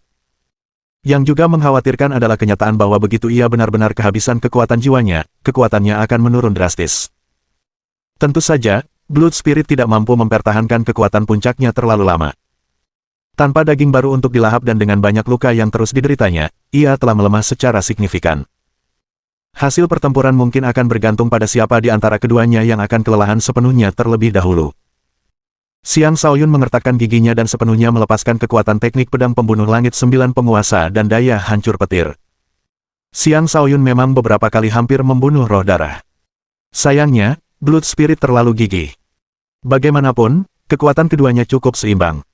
Yang juga mengkhawatirkan adalah kenyataan bahwa begitu ia benar-benar kehabisan kekuatan jiwanya, kekuatannya akan menurun drastis. Tentu saja, Blood Spirit tidak mampu mempertahankan kekuatan puncaknya terlalu lama. Tanpa daging baru untuk dilahap dan dengan banyak luka yang terus dideritanya, ia telah melemah secara signifikan. Hasil pertempuran mungkin akan bergantung pada siapa di antara keduanya yang akan kelelahan sepenuhnya terlebih dahulu. Xiang Shaoyun mengertakkan giginya dan sepenuhnya melepaskan kekuatan teknik pedang pembunuh langit 9 penguasa dan daya hancur petir. Xiang Shaoyun memang beberapa kali hampir membunuh roh darah. Sayangnya, Blood Spirit terlalu gigih. Bagaimanapun, kekuatan keduanya cukup seimbang.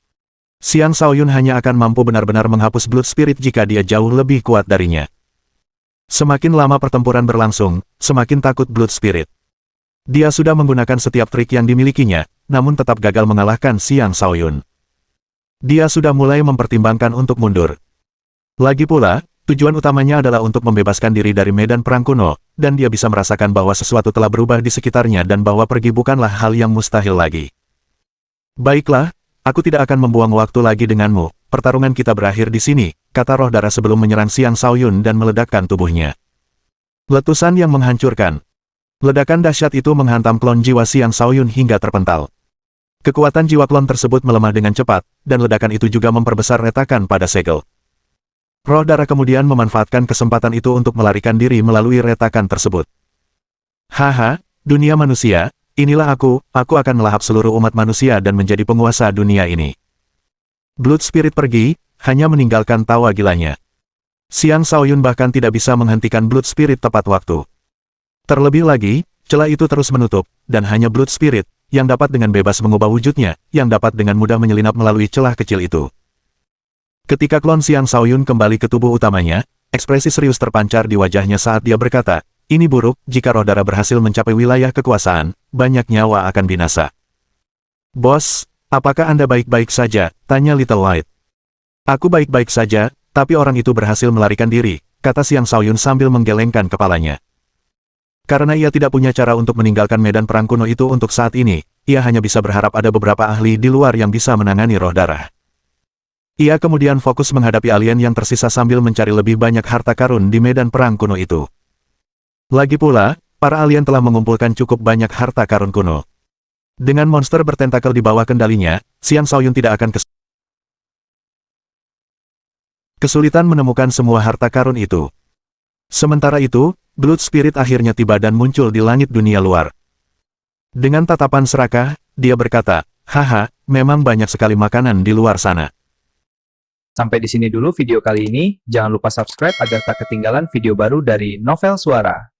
Xiang Shaoyun hanya akan mampu benar-benar menghapus Blood Spirit jika dia jauh lebih kuat darinya. Semakin lama pertempuran berlangsung, semakin takut Blood Spirit. Dia sudah menggunakan setiap trik yang dimilikinya, namun tetap gagal mengalahkan Xiang Shaoyun. Dia sudah mulai mempertimbangkan untuk mundur. Lagi pula, tujuan utamanya adalah untuk membebaskan diri dari medan perang kuno, dan dia bisa merasakan bahwa sesuatu telah berubah di sekitarnya dan bahwa pergi bukanlah hal yang mustahil lagi. Baiklah, aku tidak akan membuang waktu lagi denganmu, pertarungan kita berakhir di sini, kata roh darah sebelum menyerang Xiang Shaoyun dan meledakkan tubuhnya. Letusan yang menghancurkan. Ledakan dahsyat itu menghantam klon jiwa Xiang Shaoyun hingga terpental. Kekuatan jiwa klon tersebut melemah dengan cepat, dan ledakan itu juga memperbesar retakan pada segel. Roh darah kemudian memanfaatkan kesempatan itu untuk melarikan diri melalui retakan tersebut. Haha, dunia manusia, inilah aku akan melahap seluruh umat manusia dan menjadi penguasa dunia ini. Blood Spirit pergi, hanya meninggalkan tawa gilanya. Xiang Shaoyun bahkan tidak bisa menghentikan Blood Spirit tepat waktu. Terlebih lagi, celah itu terus menutup, dan hanya Blood Spirit, yang dapat dengan bebas mengubah wujudnya, yang dapat dengan mudah menyelinap melalui celah kecil itu. Ketika klon Xiang Shaoyun kembali ke tubuh utamanya, ekspresi serius terpancar di wajahnya saat dia berkata, ini buruk, jika roh darah berhasil mencapai wilayah kekuasaan, banyak nyawa akan binasa. Bos, apakah Anda baik-baik saja? Tanya Little Light. Aku baik-baik saja, tapi orang itu berhasil melarikan diri, kata Xiang Shaoyun sambil menggelengkan kepalanya. Karena ia tidak punya cara untuk meninggalkan medan perang kuno itu untuk saat ini, ia hanya bisa berharap ada beberapa ahli di luar yang bisa menangani roh darah. Ia kemudian fokus menghadapi alien yang tersisa sambil mencari lebih banyak harta karun di medan perang kuno itu. Lagi pula, para alien telah mengumpulkan cukup banyak harta karun kuno. Dengan monster bertentakel di bawah kendalinya, Xiang Shaoyun tidak akan kesulitan menemukan semua harta karun itu. Sementara itu, Blood Spirit akhirnya tiba dan muncul di langit dunia luar. Dengan tatapan serakah, dia berkata, haha, memang banyak sekali makanan di luar sana. Sampai di sini dulu video kali ini, jangan lupa subscribe agar tak ketinggalan video baru dari Novel Suara.